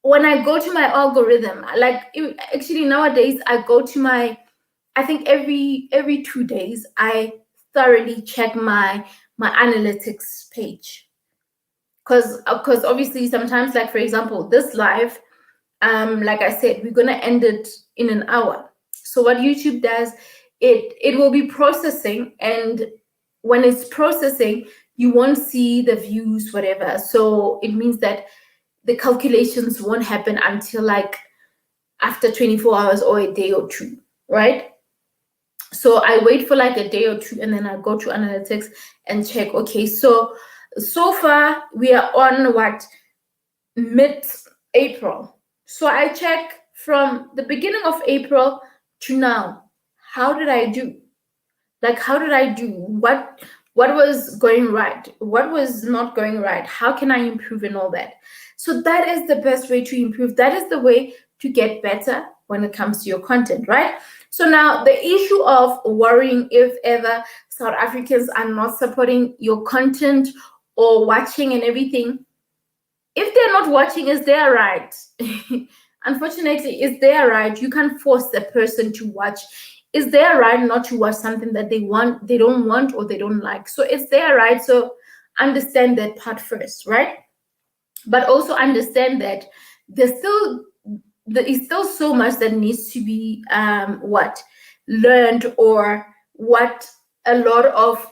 when I go to my algorithm, like, actually nowadays I go to my, I think every 2 days I thoroughly check my analytics page, because obviously sometimes, like, for example, this live, like I said, we're gonna end it in an hour. So what YouTube does, it will be processing, and when it's processing, you won't see the views, whatever. So it means that the calculations won't happen until like after 24 hours or a day or two, right? So I wait for like a day or two, and then I go to analytics and check, okay, so far we are on what, mid-April. So I check from the beginning of April to now. How did I do? Like, how did I do? What was going right? What was not going right? How can I improve and all that? So that is the best way to improve. That is the way to get better when it comes to your content, right? So now the issue of worrying if ever South Africans are not supporting your content or watching and everything, if they're not watching, is their right. Unfortunately, is their right. You can't force the person to watch. Is their right not to watch something that they don't want, or they don't like. So it's their right. So understand that part first, right? But also understand that there is still so much that needs to be what learned, or what a lot of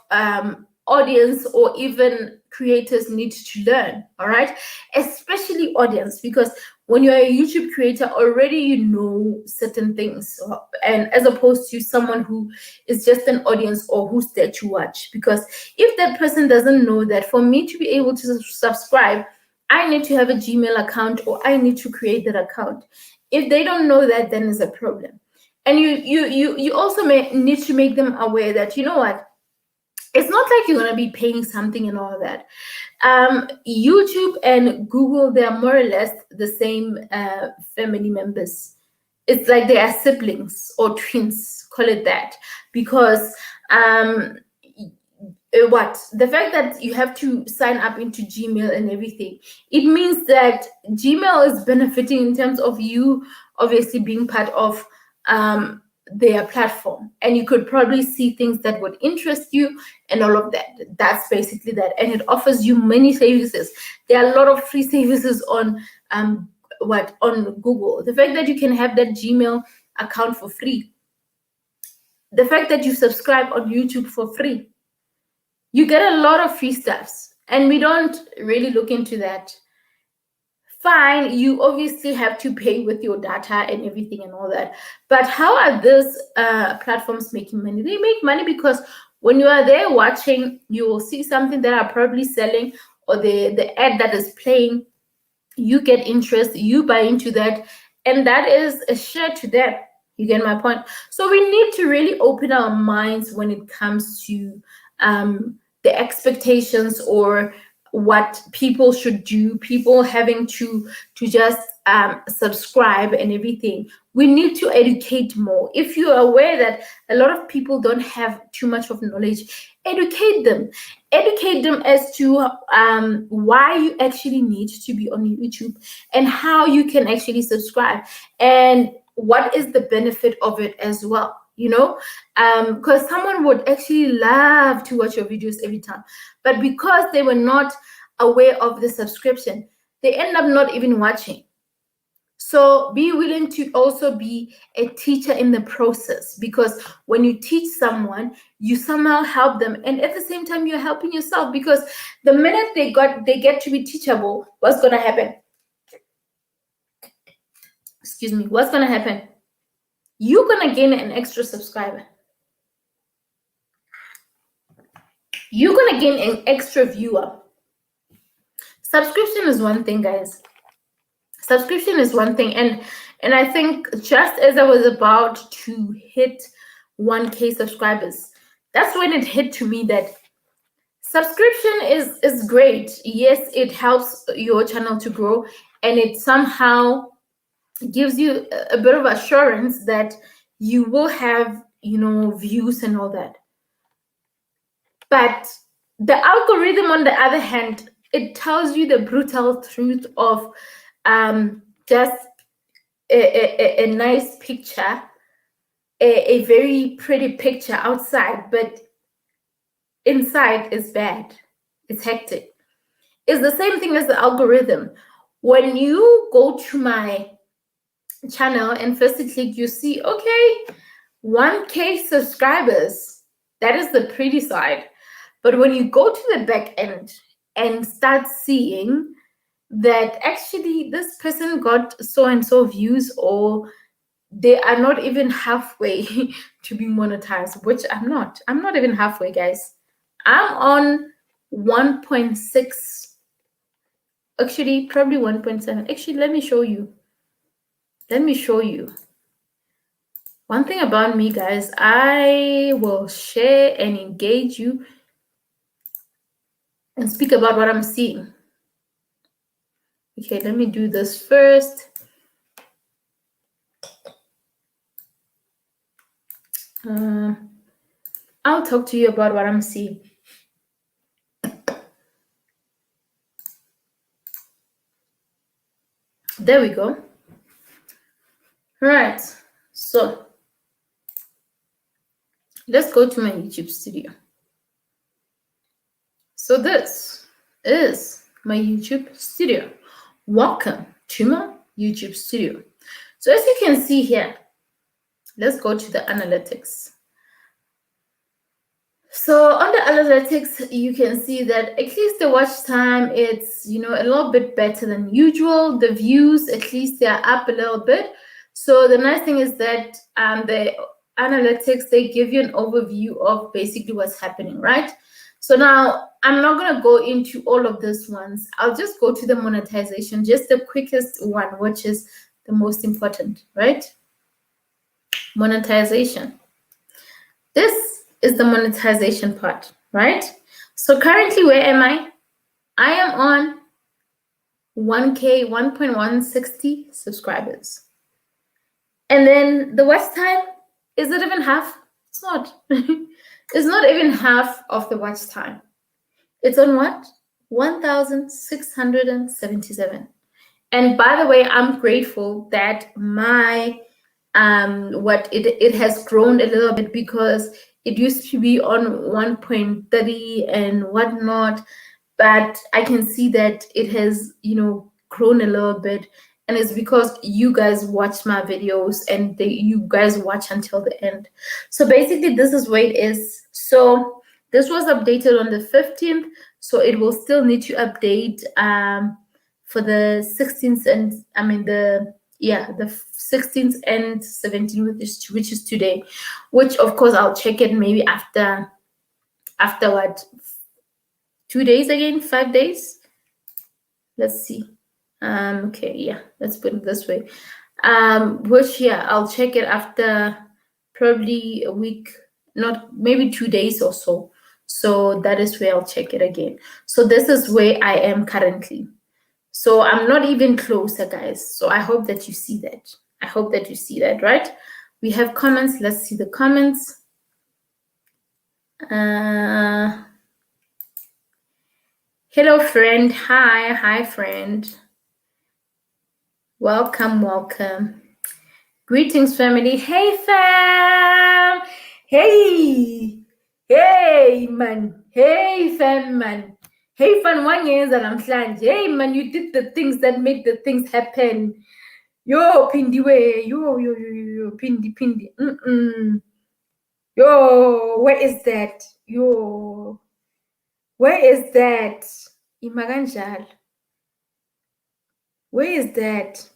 audience or even creators need to learn. All right, especially audience, because when you're a YouTube creator, already you know certain things, and as opposed to someone who is just an audience or who's there to watch. Because if that person doesn't know that for me to be able to subscribe, I need to have a Gmail account, or I need to create that account. If they don't know that, then it's a problem. And you also need to make them aware that, you know what, it's not like you're going to be paying something and all that. YouTube and Google, they are more or less the same family members. It's like they are siblings or twins, call it that. Because what the fact that you have to sign up into Gmail and everything, it means that Gmail is benefiting in terms of you obviously being part of their platform, and you could probably see things that would interest you and all of that. That's basically that. And it offers you many services. There are a lot of free services on on Google. The fact that you can have that Gmail account for free, the fact that you subscribe on YouTube for free, you get a lot of free stuffs, and we don't really look into that. Fine, you obviously have to pay with your data and everything and all that. But how are these platforms making money? They make money because when you are there watching, you will see something that are probably selling, or the ad that is playing. You get interest, you buy into that, and that is a share to them. You get my point? So we need to really open our minds when it comes to the expectations, or what people should do, people having to just subscribe and everything. We need to educate more. If you're aware that a lot of people don't have too much of knowledge, educate them. Educate them as to why you actually need to be on YouTube, and how you can actually subscribe, and what is the benefit of it as well. Because someone would actually love to watch your videos every time, but because they were not aware of the subscription, they end up not even watching. So be willing to also be a teacher in the process, because when you teach someone, you somehow help them, and at the same time you're helping yourself, because the minute they get to be teachable, what's gonna happen? Excuse me, what's gonna happen? You're gonna gain an extra subscriber. You're gonna gain an extra viewer. Subscription is one thing, guys. Subscription is one thing, and I think just as I was about to hit 1K subscribers, that's when it hit to me that subscription is great. Yes, it helps your channel to grow, and it somehow gives you a bit of assurance that you will have, views and all that. But the algorithm, on the other hand, it tells you the brutal truth of just a nice picture, a very pretty picture outside, but inside is bad. It's hectic. It's the same thing as the algorithm. When you go to my channel and first click, you see, okay, 1K subscribers. That is the pretty side. But when you go to the back end and start seeing that actually this person got so and so views, or they are not even halfway to be monetized, which I'm not. I'm not even halfway, guys. I'm on 1.6, actually probably 1.7. Actually, let me show you. One thing about me, guys, I will share and engage you and speak about what I'm seeing. Okay, let me do this first. I'll talk to you about what I'm seeing. There we go. Right, so let's go to my YouTube studio. So this is my YouTube studio. Welcome to my YouTube studio. So as you can see here, let's go to the analytics. So on the analytics, you can see that at least the watch time, it's, a little bit better than usual. The views, at least they're up a little bit. So the nice thing is that the analytics, they give you an overview of basically what's happening, right? So now I'm not going to go into all of these ones. I'll just go to the monetization, just the quickest one, which is the most important, right? Monetization. This is the monetization part, right? So currently, where am I? I am on 1K, 1.160 subscribers. And then the watch time, is it even half? It's not. It's not even half of the watch time. It's on what? 1,677. And by the way, I'm grateful that my it has grown a little bit, because it used to be on 1.30 and whatnot, but I can see that it has grown a little bit, and it's because you guys watch my videos and you guys watch until the end. So basically this is where it is. So this was updated on the 15th, so it will still need to update for the 16th and the 16th and 17th, which is today, which of course I'll check it maybe after what, 2 days again, 5 days. Let's see. Okay, yeah, let's put it this way. Which, yeah, I'll check it after probably a week, not maybe 2 days or so. So that is where I'll check it again. So this is where I am currently. So I'm not even closer, guys. So I hope that you see that. I hope that you see that, right? We have comments. Let's see the comments. Hello, friend. Hi, friend. Welcome. Greetings, family. Hey, fam. Hey, man. Hey, fam, man. Hey, fam, 1 year namhlanje. Hey, man, you did the things that make the things happen. Yo, Pindi way. Yo, Pindi. Mm-mm. Yo, where is that? Yo, where is that? Imaganjal. Where is that?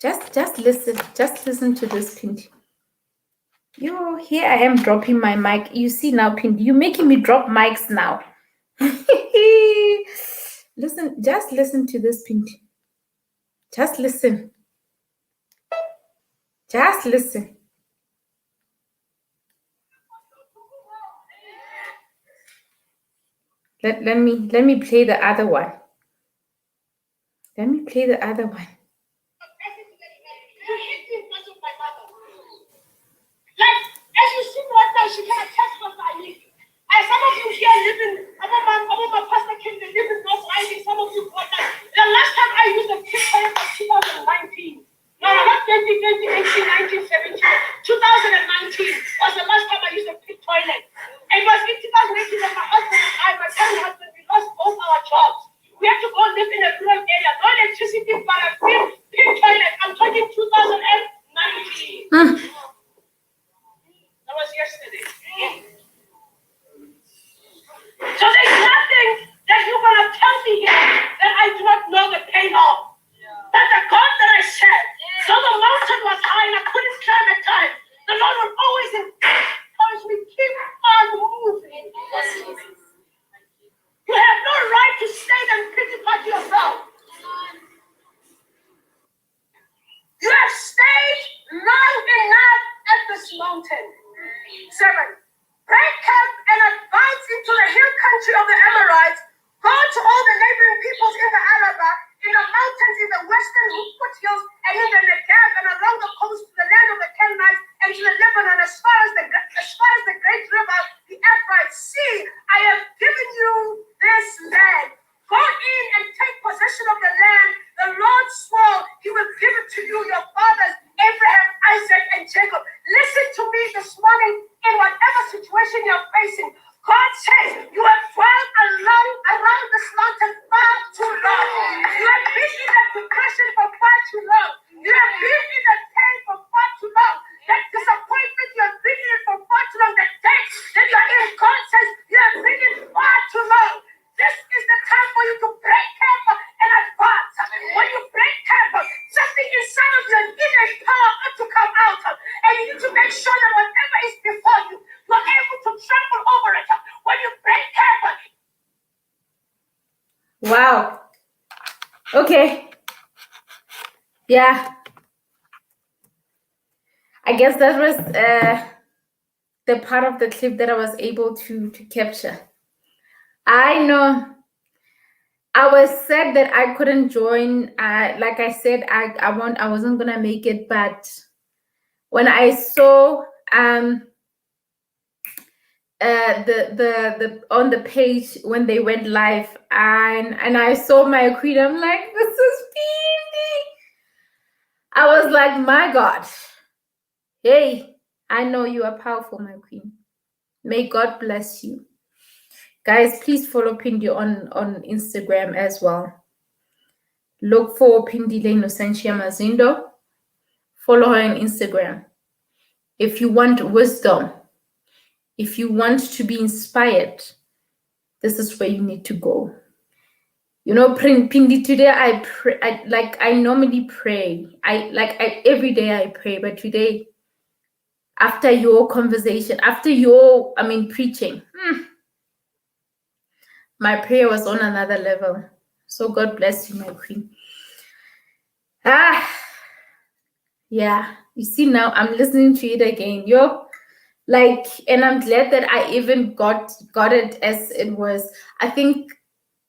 Just listen. Just listen to this, Pindi. Yo, here I am dropping my mic. You see now, Pindi, you're making me drop mics now. Listen, just listen to this, Pindi. Just listen. Just listen. Let me play the other one. Let me play the other one. Like, as you see right now, she can attest what I need. And some of you here living, my pastor came to live in North Island, some of you got that. The last time I used a kit was 2019. No, not 2020, 19, 19, 17. 2019 was the last time I used a pit toilet. It was in 2018 that my husband and I, my current husband, we lost both our jobs. We had to go live in a rural area. No electricity, but a pit toilet. I'm talking 2019. That was yesterday. So there's nothing that you're going to tell me here that I do not know the pain of. That the God that I serve, so the mountain was high and I couldn't climb at times, the Lord will always encourage me, keep on moving. You have no right to stay and pity party yourself. You have stayed long enough at this mountain. 7. Break camp and advance into the hill country of the Amorites. Go to all the neighboring peoples in the Arabah, in the mountains, in the western foothills, and in the Negev, and along the coast to the land of the Canaanites, and to the Lebanon, as far as the great river, the Euphrates. See, I have given you this land. Go in and take possession of the land. The Lord swore he will give it to you, your fathers, Abraham, Isaac, and Jacob. Listen to me this morning in whatever situation you're facing. God says you have dwelt around this mountain far too long. You have been in that depression for far too long. You have been in that pain for far too long. That disappointment you have been in for far too long. That debt that you're in, God says you have been in far too long. This is the time for you to break camp and advance. When you break camp, something inside of your inner power ought to come out. And you need to make sure that whatever is before you, you're able to trample over it. When you break camp. Wow. Okay. Yeah. I guess that was the part of the clip that I was able to capture. I know I was sad that I couldn't join. Like I said, I wasn't gonna make it, but when I saw the on the page when they went live and I saw my queen, I'm like, this is Pindi. I was like, my God, hey, I know you are powerful, my queen. May God bless you. Guys, please follow Pindi on Instagram as well. Look for Pindile Nosentia Mazindo. Follow her on Instagram. If you want wisdom, if you want to be inspired, this is where you need to go. You know, Pindi, today I pray. I normally pray. Every day I pray, but today, after your conversation, after your preaching, my prayer was on another level. So God bless you, my queen. Yeah, you see now I'm listening to it again. And I'm glad that I even got it as it was. I think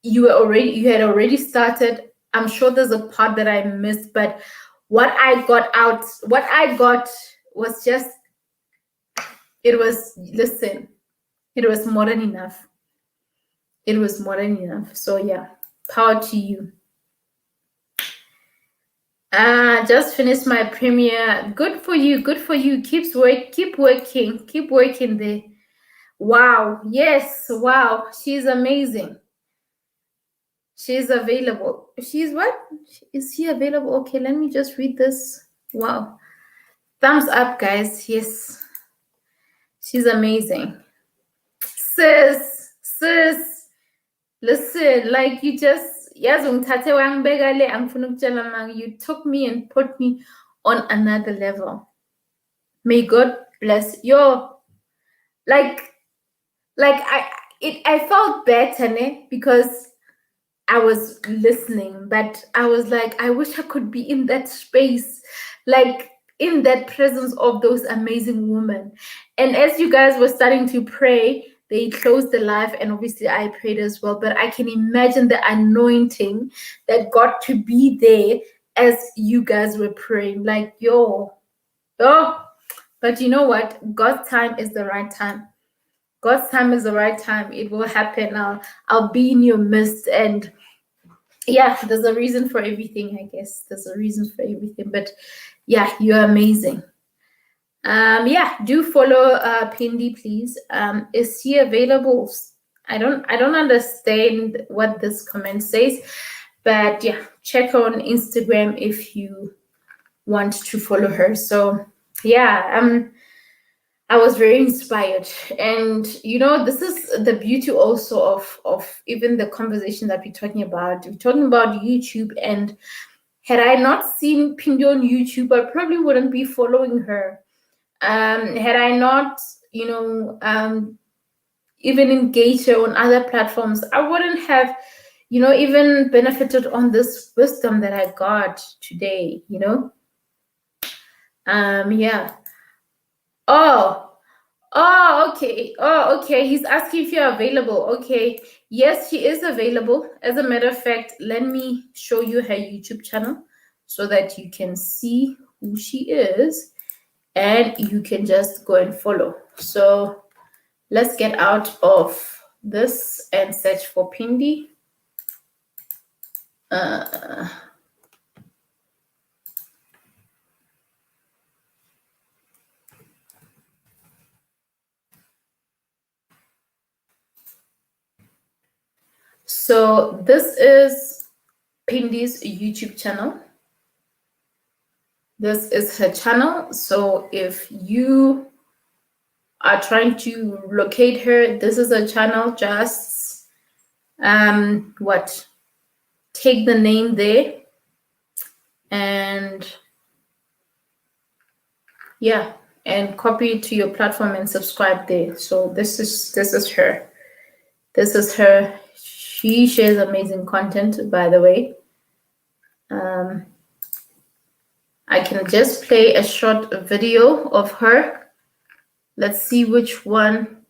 you had already started. I'm sure there's a part that I missed, but what I got was just, it was more than enough. It was more than enough. So yeah, power to you. Just finished my premiere. Good for you. Keep working there. Wow. Yes. Wow. She's amazing. She's available. She's what? Is he available? Okay, let me just read this. Wow. Thumbs up, guys. Yes. She's amazing. Sis. Listen, like you just you took me and put me on another level. May God bless you. Like I felt better because I was listening, but I was like, I wish I could be in that space, like in that presence of those amazing women. And as you guys were starting to pray, they closed the live, and obviously I prayed as well. But I can imagine the anointing that got to be there as you guys were praying. Like, oh, but you know what? God's time is the right time. God's time is the right time. It will happen. I'll be in your midst, and yeah, there's a reason for everything. I guess there's a reason for everything. But yeah, you're amazing. Yeah, do follow Pindi, please. Is he available? I don't understand what this comment says, but yeah, check her on Instagram if you want to follow her. So yeah, I was very inspired. And this is the beauty also of even the conversation that we're talking about. We're talking about YouTube, and had I not seen Pindi on YouTube, I probably wouldn't be following her. Had I not, even engaged her on other platforms, I wouldn't have, even benefited on this wisdom that I got today, Yeah. Okay. Oh, okay. He's asking if you're available. Okay. Yes, she is available. As a matter of fact, let me show you her YouTube channel so that you can see who she is and you can just go and follow. So let's get out of this and search for Pindi. So this is Pindi's YouTube channel. This is her channel. So if you are trying to locate her, this is her channel. Just take the name there and yeah, and copy it to your platform and subscribe there. So this is her. This is her. She shares amazing content, by the way. I can just play a short video of her. Let's see which one.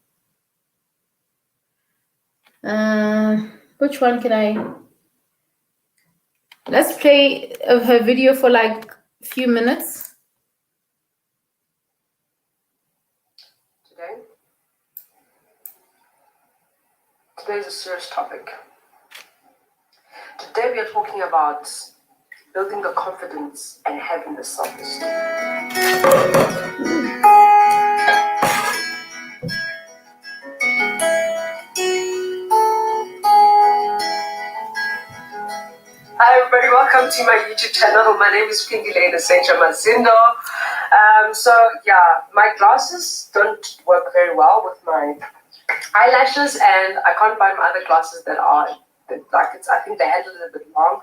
Which one can I? Let's play her video for like a few minutes. Today's a serious topic. Today we are talking about building the confidence and having the self-esteem. Hi everybody, welcome to my YouTube channel. My name is Pindi Mazindo. So yeah, my glasses don't work very well with my eyelashes, and I can't find my other glasses that are I think they handle it a bit long.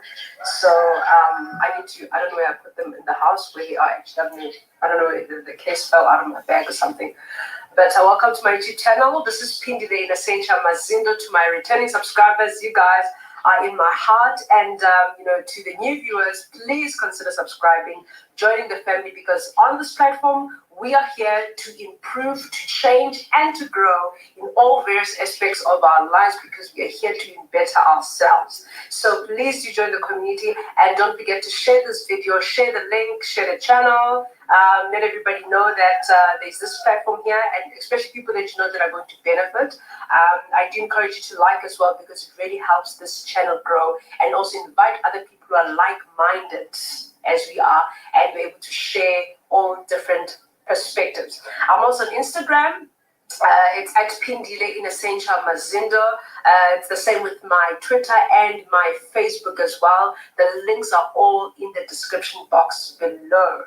So I don't know where I put them in the house, where they are actually. I don't know if the case fell out of my bag or something. But welcome to my YouTube channel. This is Pindi Mazindo. To my returning subscribers, you guys are in my heart, and to the new viewers, please consider subscribing, joining the family, because on this platform we are here to improve, to change, and to grow in all various aspects of our lives, because we are here to better ourselves. So please do join the community, and don't forget to share this video, share the link, share the channel. Let everybody know that there's this platform here, and especially people that you know that are going to benefit. I do encourage you to like as well, because it really helps this channel grow, and also invite other people who are like-minded as we are, and be able to share all different perspectives. I'm also on Instagram, It's at Pindile in Essentia Mazindo. It's the same with my Twitter and my Facebook as well. The links are all in the description box below.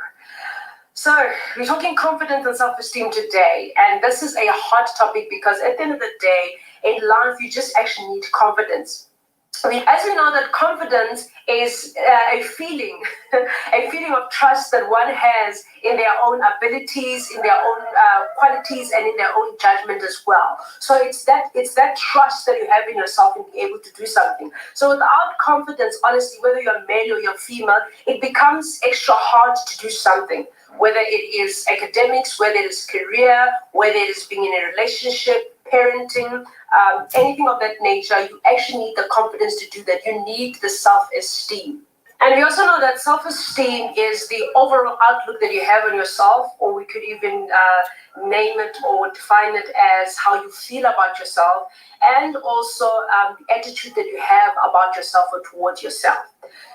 So, we're talking confidence and self-esteem today, and this is a hot topic because at the end of the day, in life, you just actually need confidence. As we know that confidence is a feeling, a feeling of trust that one has in their own abilities, in their own qualities, and in their own judgment as well. So it's that trust that you have in yourself and be able to do something. So without confidence, honestly, whether you're male or you're female, it becomes extra hard to do something. Whether it is academics, whether it is career, whether it is being in a relationship, parenting, anything of that nature, you actually need the confidence to do that. You need the self-esteem. And we also know that self-esteem is the overall outlook that you have on yourself, or we could even name it or define it as how you feel about yourself, and also the attitude that you have about yourself or towards yourself.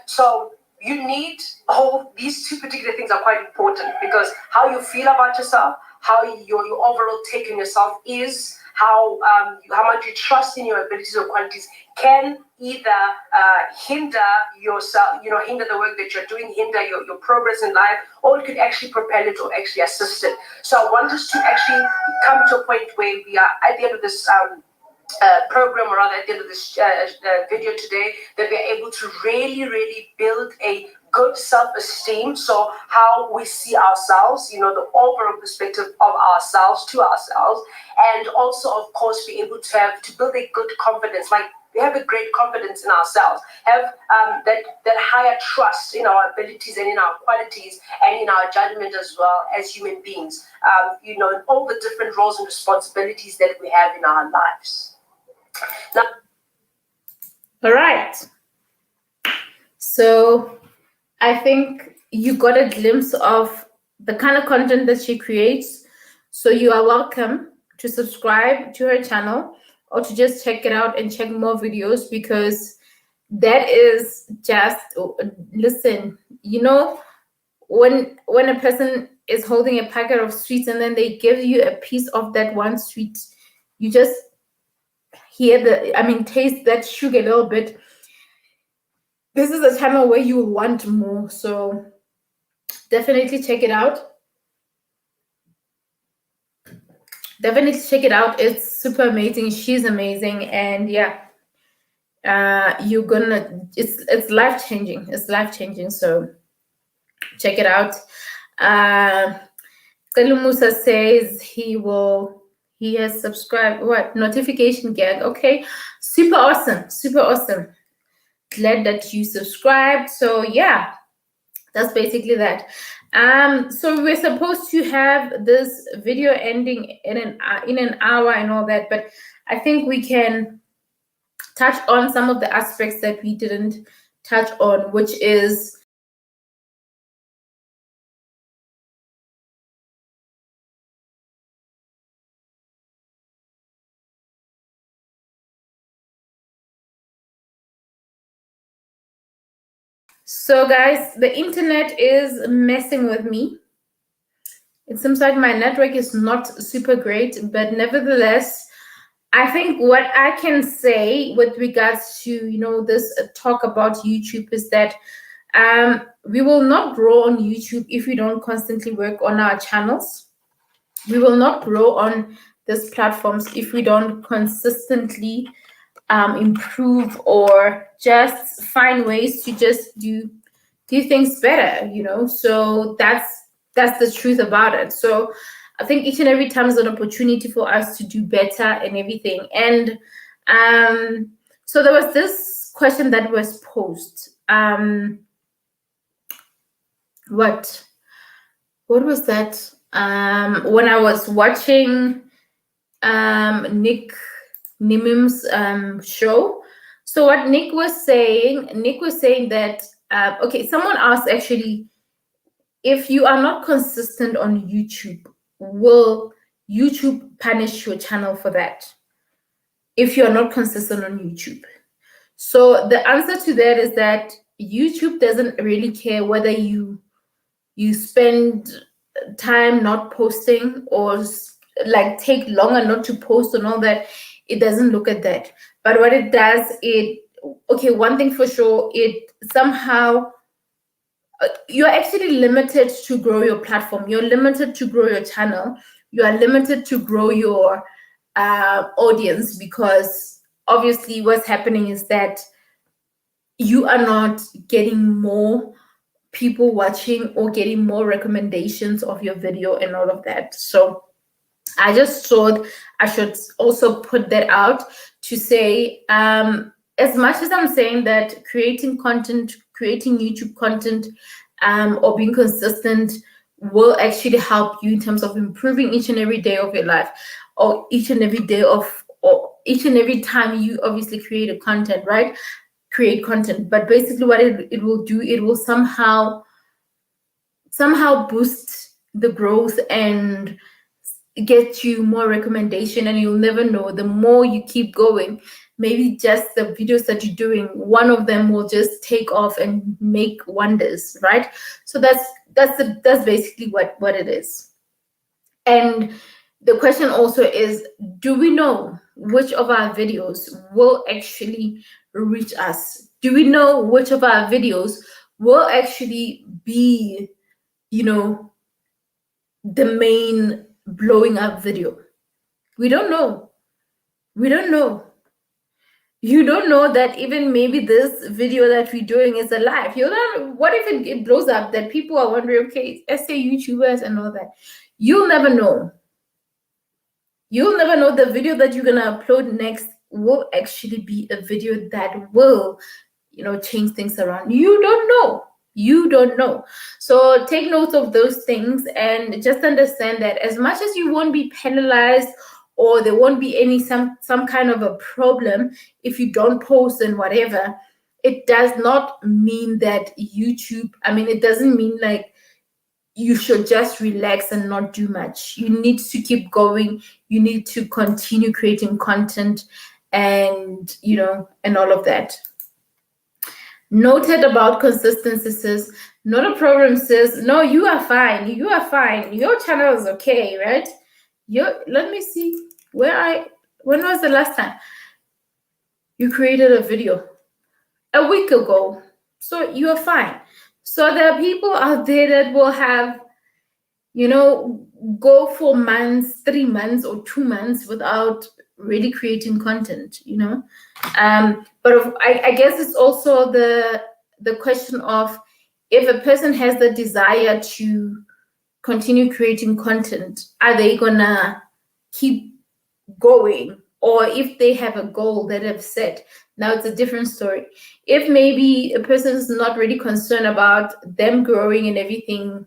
So you need these two particular things are quite important, because how you feel about yourself, how your overall take on yourself is, how much you trust in your abilities or qualities can either hinder yourself, hinder the work that you're doing, hinder your progress in life, or it could actually propel it or actually assist it. So I want us to actually come to a point where we are at the end of this program, or rather at the end of this video today, that we're able to really, really build a good self-esteem. So how we see ourselves, the overall perspective of ourselves to ourselves, and also, of course, be able to build a good confidence, like we have a great confidence in ourselves, have that higher trust in our abilities and in our qualities and in our judgment as well as human beings, in all the different roles and responsibilities that we have in our lives. Now, All right. So I think you got a glimpse of the kind of content that she creates. So you are welcome to subscribe to her channel, or to just check it out and check more videos, because that is just, listen, when a person is holding a packet of sweets and then they give you a piece of that one sweet, you just taste that sugar a little bit. This is a channel where you want more. So definitely check it out. Definitely check it out. It's super amazing. She's amazing. And yeah, it's life-changing. It's life-changing. So check it out. Musa says he has subscribed. What? Notification gag. Okay. Super awesome. Super awesome. Glad that you subscribed. So yeah, that's basically that. So we're supposed to have this video ending in an hour and all that, but I think we can touch on some of the aspects that we didn't touch on, which is so guys, the internet is messing with me. It seems like my network is not super great, but nevertheless, I think what I can say with regards to this talk about YouTube is that we will not grow on YouTube if we don't constantly work on our channels. We will not grow on these platforms if we don't consistently improve, or just find ways to just do things better. So that's the truth about it. So I think each and every time is an opportunity for us to do better and everything. And so there was this question that was posed. What was that? When I was watching Nick Nimim's show. So what Nick was saying that okay, someone asked actually, if you are not consistent on YouTube, will YouTube punish your channel for that? If you are not consistent on YouTube. So the answer to that is that YouTube doesn't really care whether you spend time not posting, or like take longer not to post and all that. It doesn't look at that. But what it does, okay, one thing for sure, it somehow, you're actually limited to grow your platform. You're limited to grow your channel. You are limited to grow your audience, because obviously what's happening is that you are not getting more people watching or getting more recommendations of your video and all of that. So I just thought I should also put that out to say, as much as I'm saying that creating content, creating YouTube content, or being consistent will actually help you in terms of improving each and every day of your life, or each and every day of, or each and every time you obviously create a content, right? Create content. But basically what it will do, it will somehow boost the growth and get you more recommendation, and you'll never know, the more you keep going, maybe just the videos that you're doing, one of them will just take off and make wonders, right? So that's basically what it is. And the question also is, do we know which of our videos will actually reach us? Do we know which of our videos will actually be, you know, the main blowing up video? We don't know. We don't know. You don't know that even maybe this video that we're doing is a live. You don't. What if it blows up? That people are wondering, okay, let's say YouTubers and all that. You'll never know. You'll never know. The video that you're gonna upload next will actually be a video that will, change things around. You don't know. You don't know. So take note of those things and just understand that as much as you won't be penalized, or there won't be any some kind of a problem if you don't post and whatever, it does not mean that YouTube, it doesn't mean like you should just relax and not do much. You need to keep going. You need to continue creating content, and and all of that. Noted about consistency, sis. Not a problem, sis. No, you are fine. You are fine. Your channel is okay, right? Let me see when was the last time you created a video? A week ago. So you are fine. So there are people out there that will have, go for months, 3 months or 2 months without really creating content, but I guess it's also the question of, if a person has the desire to continue creating content, are they gonna keep going? Or if they have a goal that they've set, now it's a different story. If maybe a person is not really concerned about them growing and everything,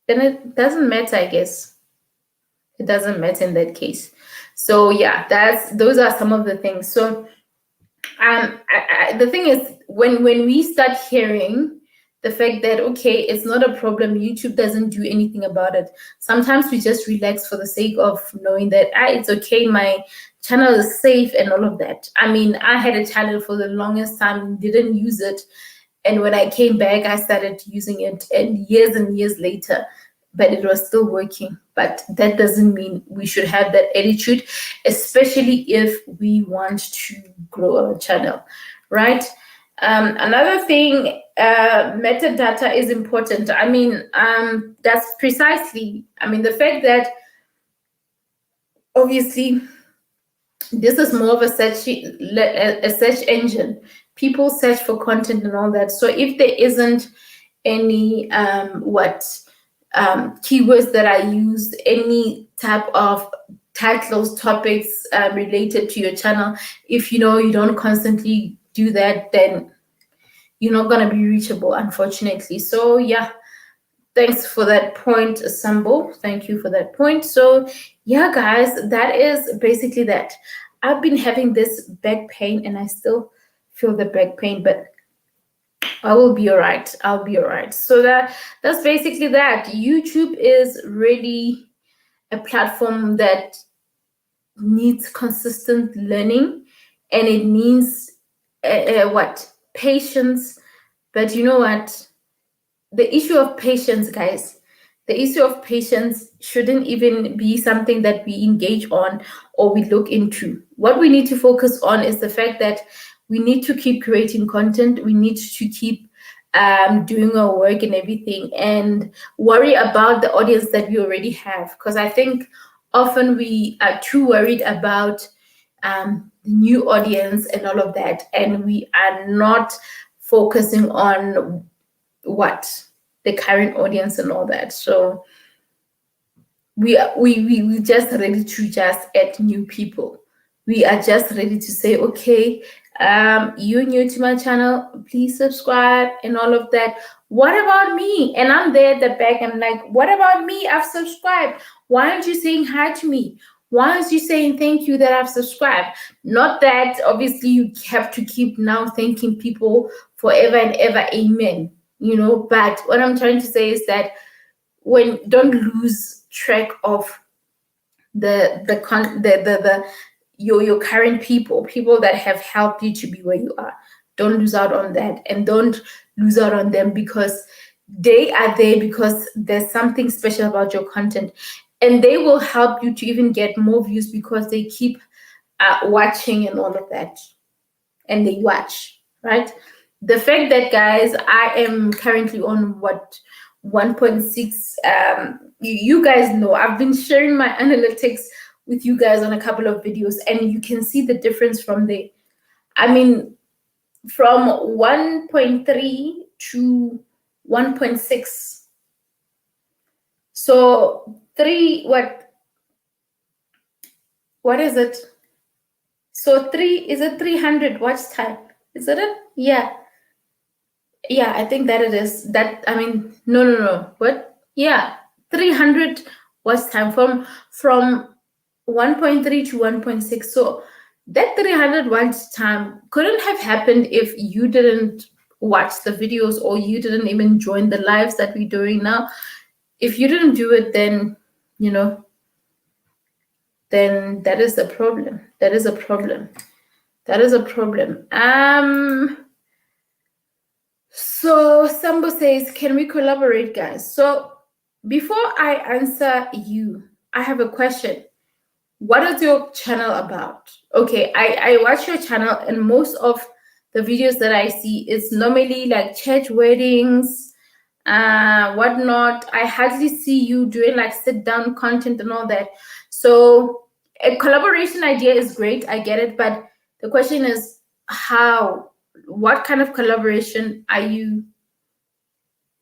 then it doesn't matter, I guess. It doesn't matter in that case. So yeah, those are some of the things. So the thing is, when we start hearing the fact that, okay, it's not a problem, YouTube doesn't do anything about it, sometimes we just relax for the sake of knowing that it's okay, my channel is safe and all of that. I had a channel for the longest time, didn't use it, and when I came back, I started using it, and years later, but it was still working. But that doesn't mean we should have that attitude, especially if we want to grow our channel, right? Another thing, metadata is important. That's precisely, the fact that obviously this is more of a search engine. People search for content and all that. So if there isn't any keywords that are used, any type of titles, topics related to your channel, if you don't constantly do that, then you're not going to be reachable, unfortunately. So yeah, thanks for that point, Sambo. Thank you for that point. So yeah, guys, that is basically that. I've been having this back pain, and I still feel the back pain, but I will be all right. I'll be all right. So that's basically that. YouTube is really a platform that needs consistent learning, and it needs patience. But you know what? The issue of patience, guys, the issue of patience shouldn't even be something that we engage on or we look into. What we need to focus on is the fact that we need to keep creating content. We need to keep doing our work and everything, and worry about the audience that we already have. Because I think often we are too worried about the new audience and all of that, and we are not focusing on what the current audience and all that. So we just ready to just add new people. We are just ready to say, okay, you're new to my channel, please subscribe and all of that. What about me? And I'm there at the back, I'm like, what about me? I've subscribed. Why aren't you saying hi to me? Why aren't you saying thank you that I've subscribed? Not that obviously you have to keep now thanking people forever and ever, amen, you know. But what I'm trying to say is that when don't lose track of the your current people that have helped you to be where you are. Don't lose out on that, and don't lose out on them, because they are there because there's something special about your content, and they will help you to even get more views because they keep watching and all of that, and they watch, right? The fact that, guys, I am currently on what 1.6, you guys know I've been sharing my analytics with you guys on a couple of videos, and you can see the difference from there. I mean, from 1.3 to 1.6. So three, what is it? So is it 300 watch time? Is it? Yeah. Yeah, I think that it is. That, I mean, no. What? Yeah, 300 watch time from 1.3 to 1.6. So that 300 watch time couldn't have happened if you didn't watch the videos, or you didn't even join the lives that we're doing now. If you didn't do it, then, you know, then that is a problem. That is a problem. That is a problem. So Sambo says, can we collaborate, guys? So before I answer you, I have a question. What is your channel about? Okay, I watch your channel, and most of the videos that I see is normally like church weddings, whatnot. I hardly see you doing like sit down content and all that. So a collaboration idea is great, I get it, but the question is how? What kind of collaboration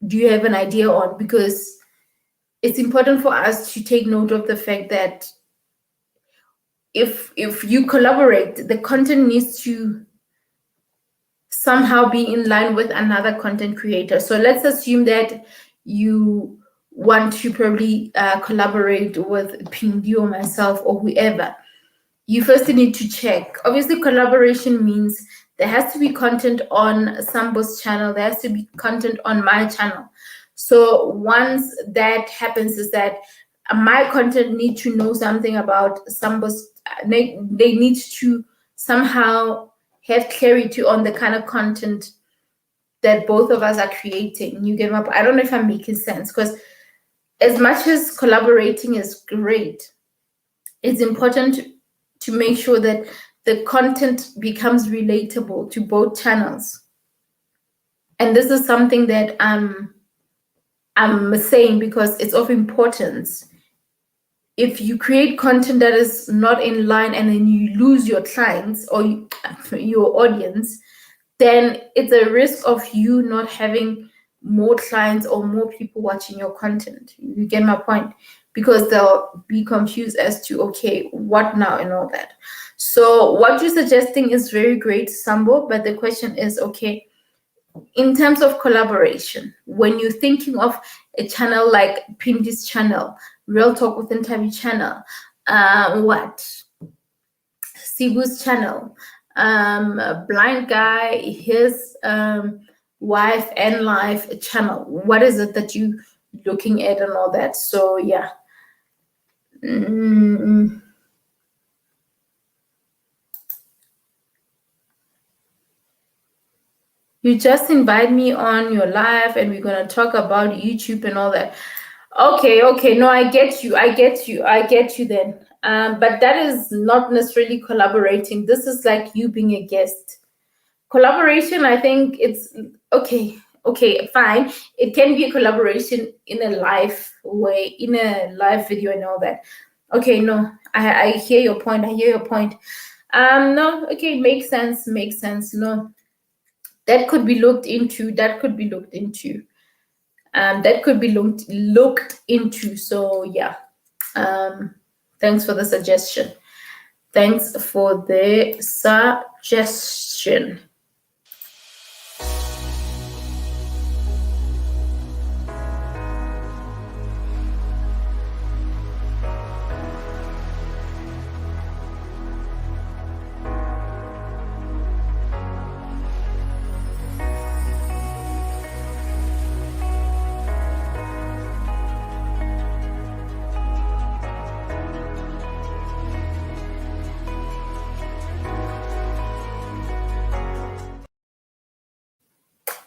do you have an idea on? Because it's important for us to take note of the fact that if you collaborate, the content needs to somehow be in line with another content creator. So let's assume that you want to probably collaborate with Pindi or myself or whoever. You first need to check. Obviously, collaboration means there has to be content on Sambo's channel, there has to be content on my channel. So once that happens, is that my content need to know something about Sambo's, they need to somehow have clarity on the kind of content that both of us are creating. You get my point? I don't know if I'm making sense, because as much as collaborating is great, it's important to make sure that the content becomes relatable to both channels. And this is something that I'm saying because it's of importance. If you create content that is not in line and then you lose your clients or your audience, then it's a risk of you not having more clients or more people watching your content. You get my point? Because they'll be confused as to, okay, what now and all that. So what you're suggesting is very great, Sambo, but the question is, okay, in terms of collaboration, when you're thinking of a channel like Pindy's channel, Real Talk with Ntavi channel, Sibu's channel, Blind Guy, his wife and life channel, what is it that you looking at and all that? So yeah. You just invite me on your live and we're going to talk about YouTube and all that. Okay. No, I get you. I get you then. But that is not necessarily collaborating. This is like you being a guest. Collaboration, I think it's okay, fine. It can be a collaboration in a live way, in a live video and all that. Okay, no, I hear your point. I hear your point. No, okay, makes sense. No, that could be looked into. That could be looked into. That could be looked into. So yeah. Um, thanks for the suggestion. Thanks for the suggestion.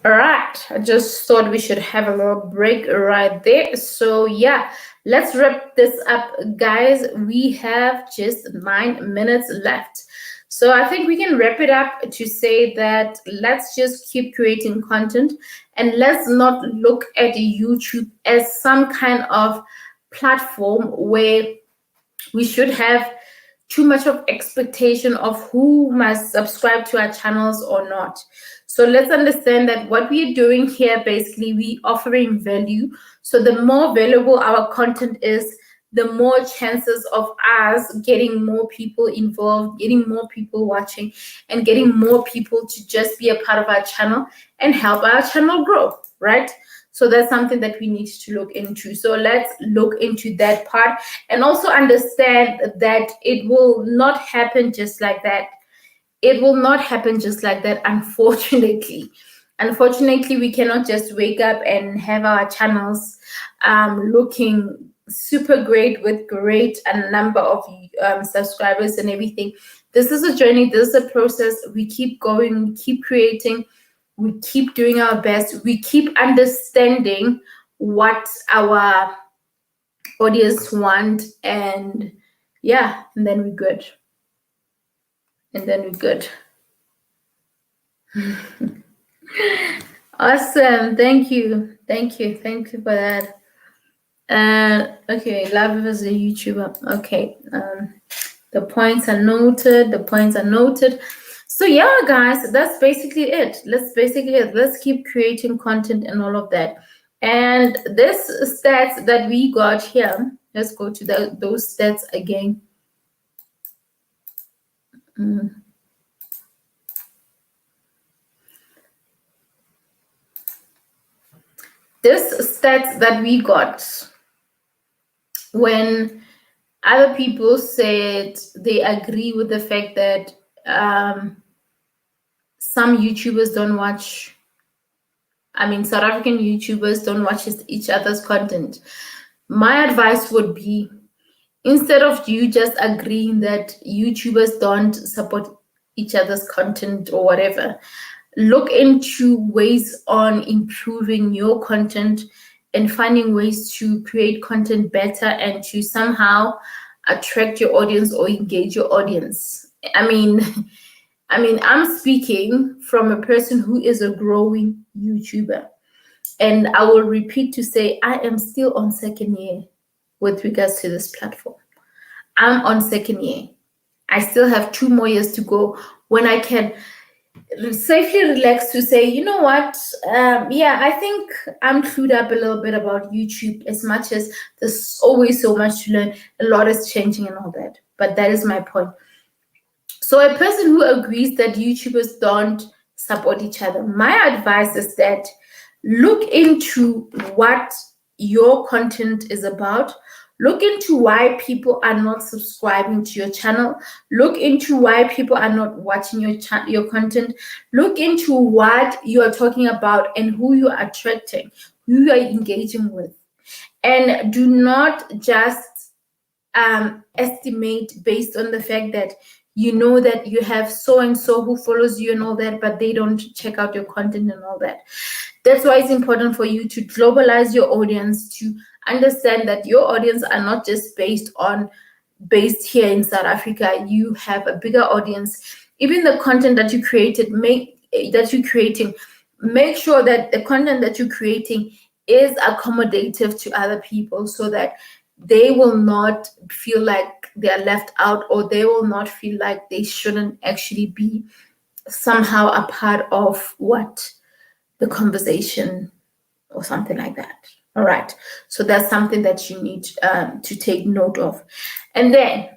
All right, I just thought we should have a little break right there. So, yeah, let's wrap this up, guys. We have just 9 minutes left. So, I think we can wrap it up to say that let's just keep creating content and let's not look at YouTube as some kind of platform where we should have too much of expectation of who must subscribe to our channels or not. So let's understand that what we are doing here, basically, we offering value. So the more valuable our content is, the more chances of us getting more people involved, getting more people watching, and getting more people to just be a part of our channel and help our channel grow, right? So that's something that we need to look into. So let's look into that part and also understand that it will not happen just like that. It will not happen just like that, unfortunately. Unfortunately, we cannot just wake up and have our channels looking super great with great a number of subscribers and everything. This is a journey, this is a process. We keep going, we keep creating, we keep doing our best, we keep understanding what our audience want, and yeah, and then we're good. And then we're good. Awesome. Thank you. Thank you. Thank you for that. Okay, love as a YouTuber. Okay. The points are noted. The points are noted. So yeah, guys, that's basically it. Let's keep creating content and all of that. And this stats that we got here, let's go to those stats again. This stats that we got when other people said they agree with the fact that some YouTubers don't watch, South African YouTubers don't watch each other's content. My advice would be, instead of you just agreeing that YouTubers don't support each other's content or whatever, look into ways on improving your content and finding ways to create content better and to somehow attract your audience or engage your audience. I'm speaking from a person who is a growing YouTuber. And I will repeat to say, I am still on second year with regards to this platform. I'm on second year. I still have 2 more years to go when I can safely relax to say, you know what? I think I'm clued up a little bit about YouTube, as much as there's always so much to learn. A lot is changing and all that. But that is my point. So a person who agrees that YouTubers don't support each other, my advice is that look into what your content is about. Look into why people are not subscribing to your channel. Look into why people are not watching your content. Look into what you are talking about and who you are attracting, who you are engaging with. And do not just estimate based on the fact that you know that you have so and so who follows you and all that, but they don't check out your content and all that. That's why it's important for you to globalize your audience, to understand that your audience are not just based here in South Africa. You have a bigger audience. Even the content that you created, make sure that the content that you're creating is accommodative to other people, so that they will not feel like they are left out, or they will not feel like they shouldn't actually be somehow a part of what the conversation or something like that. All right. So that's something that you need to take note of. And then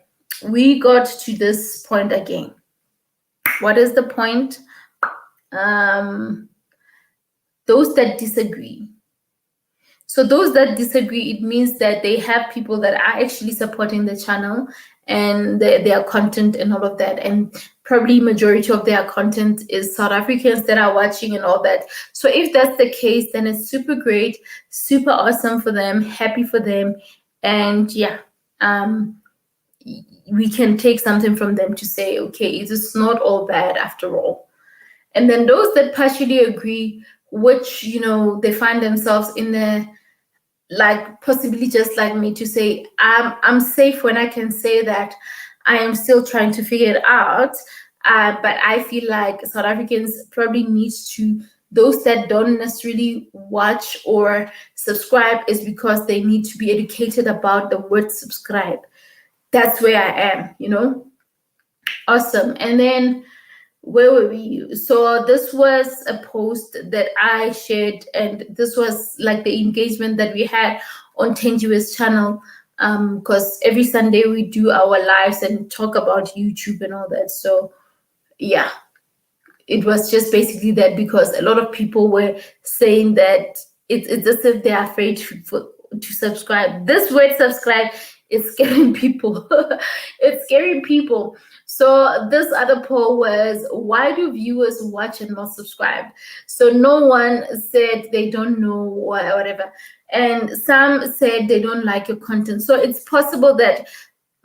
we got to this point again. What is the point? Those that disagree. So those that disagree, it means that they have people that are actually supporting the channel and their content and all of that. And probably majority of their content is South Africans that are watching and all that. So if that's the case, then it's super great, super awesome for them, happy for them. And yeah, we can take something from them to say, okay, it is not all bad after all. And then those that partially agree, which, they find themselves in the, like, possibly just like me, to say I'm safe when I can say that I am still trying to figure it out, but I feel like South Africans probably needs to, those that don't necessarily watch or subscribe, is because they need to be educated about the word subscribe. That's where I am. Awesome. And then where were we? So this was a post that I shared, and this was like the engagement that we had on Tenji's channel, because every Sunday we do our lives and talk about YouTube and all that. So yeah, it was just basically that, because a lot of people were saying that it's as if they're afraid to subscribe. This word subscribe is scaring people. It's scaring people. So this other poll was, why do viewers watch and not subscribe? So no one said they don't know or whatever. And some said they don't like your content. So it's possible that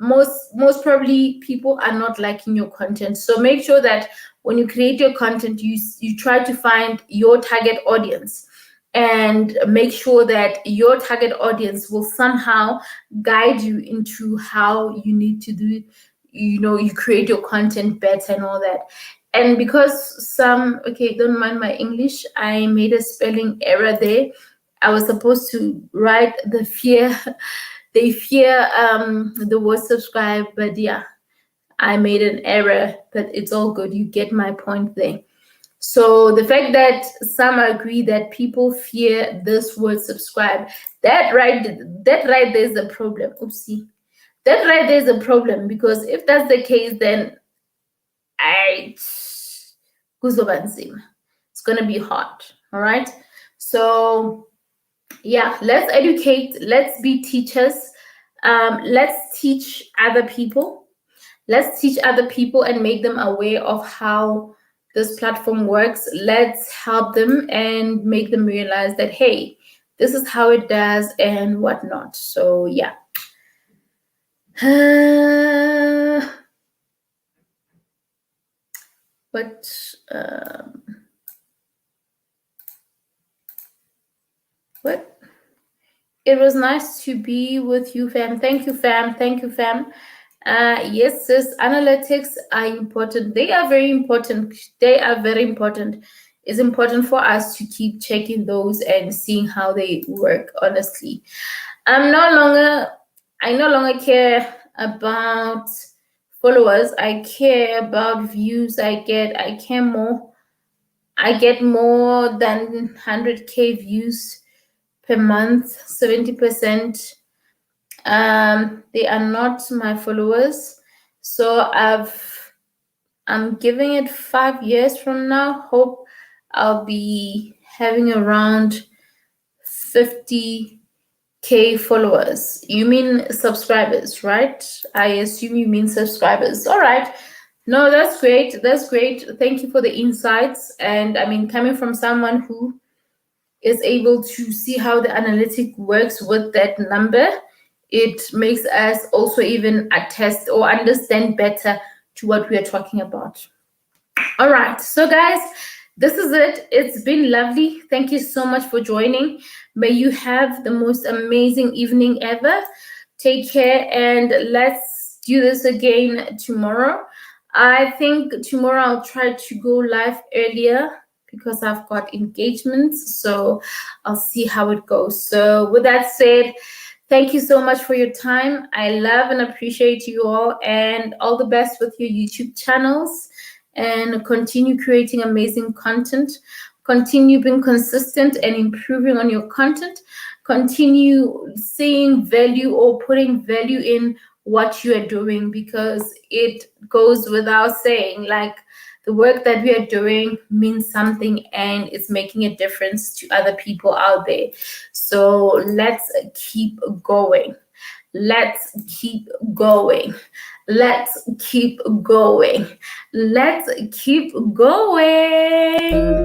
most probably people are not liking your content. So make sure that when you create your content, you try to find your target audience, and make sure that your target audience will somehow guide you into how you need to do, you create your content better and all that. And because don't mind my English, I made a spelling error there. I was supposed to write the fear they fear the word subscribe, but yeah, I made an error, but it's all good. You get my point there. So the fact that some agree that people fear this word subscribe, that right there's a problem. Oopsie. That right there's a problem, because if that's the case, then it's gonna be hard. All right. So yeah, let's educate, let's be teachers, let's teach other people, and make them aware of how this platform works. Let's help them and make them realize that, hey, this is how it does and whatnot. So yeah. What It was nice to be with you, fam. Thank you, fam. Thank you, fam. Yes, sis, analytics are important. They are very important. It's important for us to keep checking those and seeing how they work, honestly. I no longer care about followers. I care about views. I get more than 100K views per month. 70%. They are not my followers. So I'm giving it 5 years from now. Hope I'll be having around 50K followers. You mean subscribers, right? I assume you mean subscribers. All right. No, that's great. That's great. Thank you for the insights. And I mean, coming from someone who is able to see how the analytic works with that number, it makes us also even attest or understand better to what we are talking about. All right, so guys, This is it. It's been lovely. Thank you so much for joining. May you have the most amazing evening ever. Take care, and let's do this again tomorrow. I think tomorrow I'll try to go live earlier because I've got engagements. So I'll see how it goes. So, with that said, thank you so much for your time. I love and appreciate you all the best with your YouTube channels, and continue creating amazing content. Continue being consistent and improving on your content. Continue seeing value or putting value in what you are doing, because it goes without saying, like, the work that we are doing means something and it's making a difference to other people out there. So let's keep going. Let's keep going. Let's keep going. Let's keep going.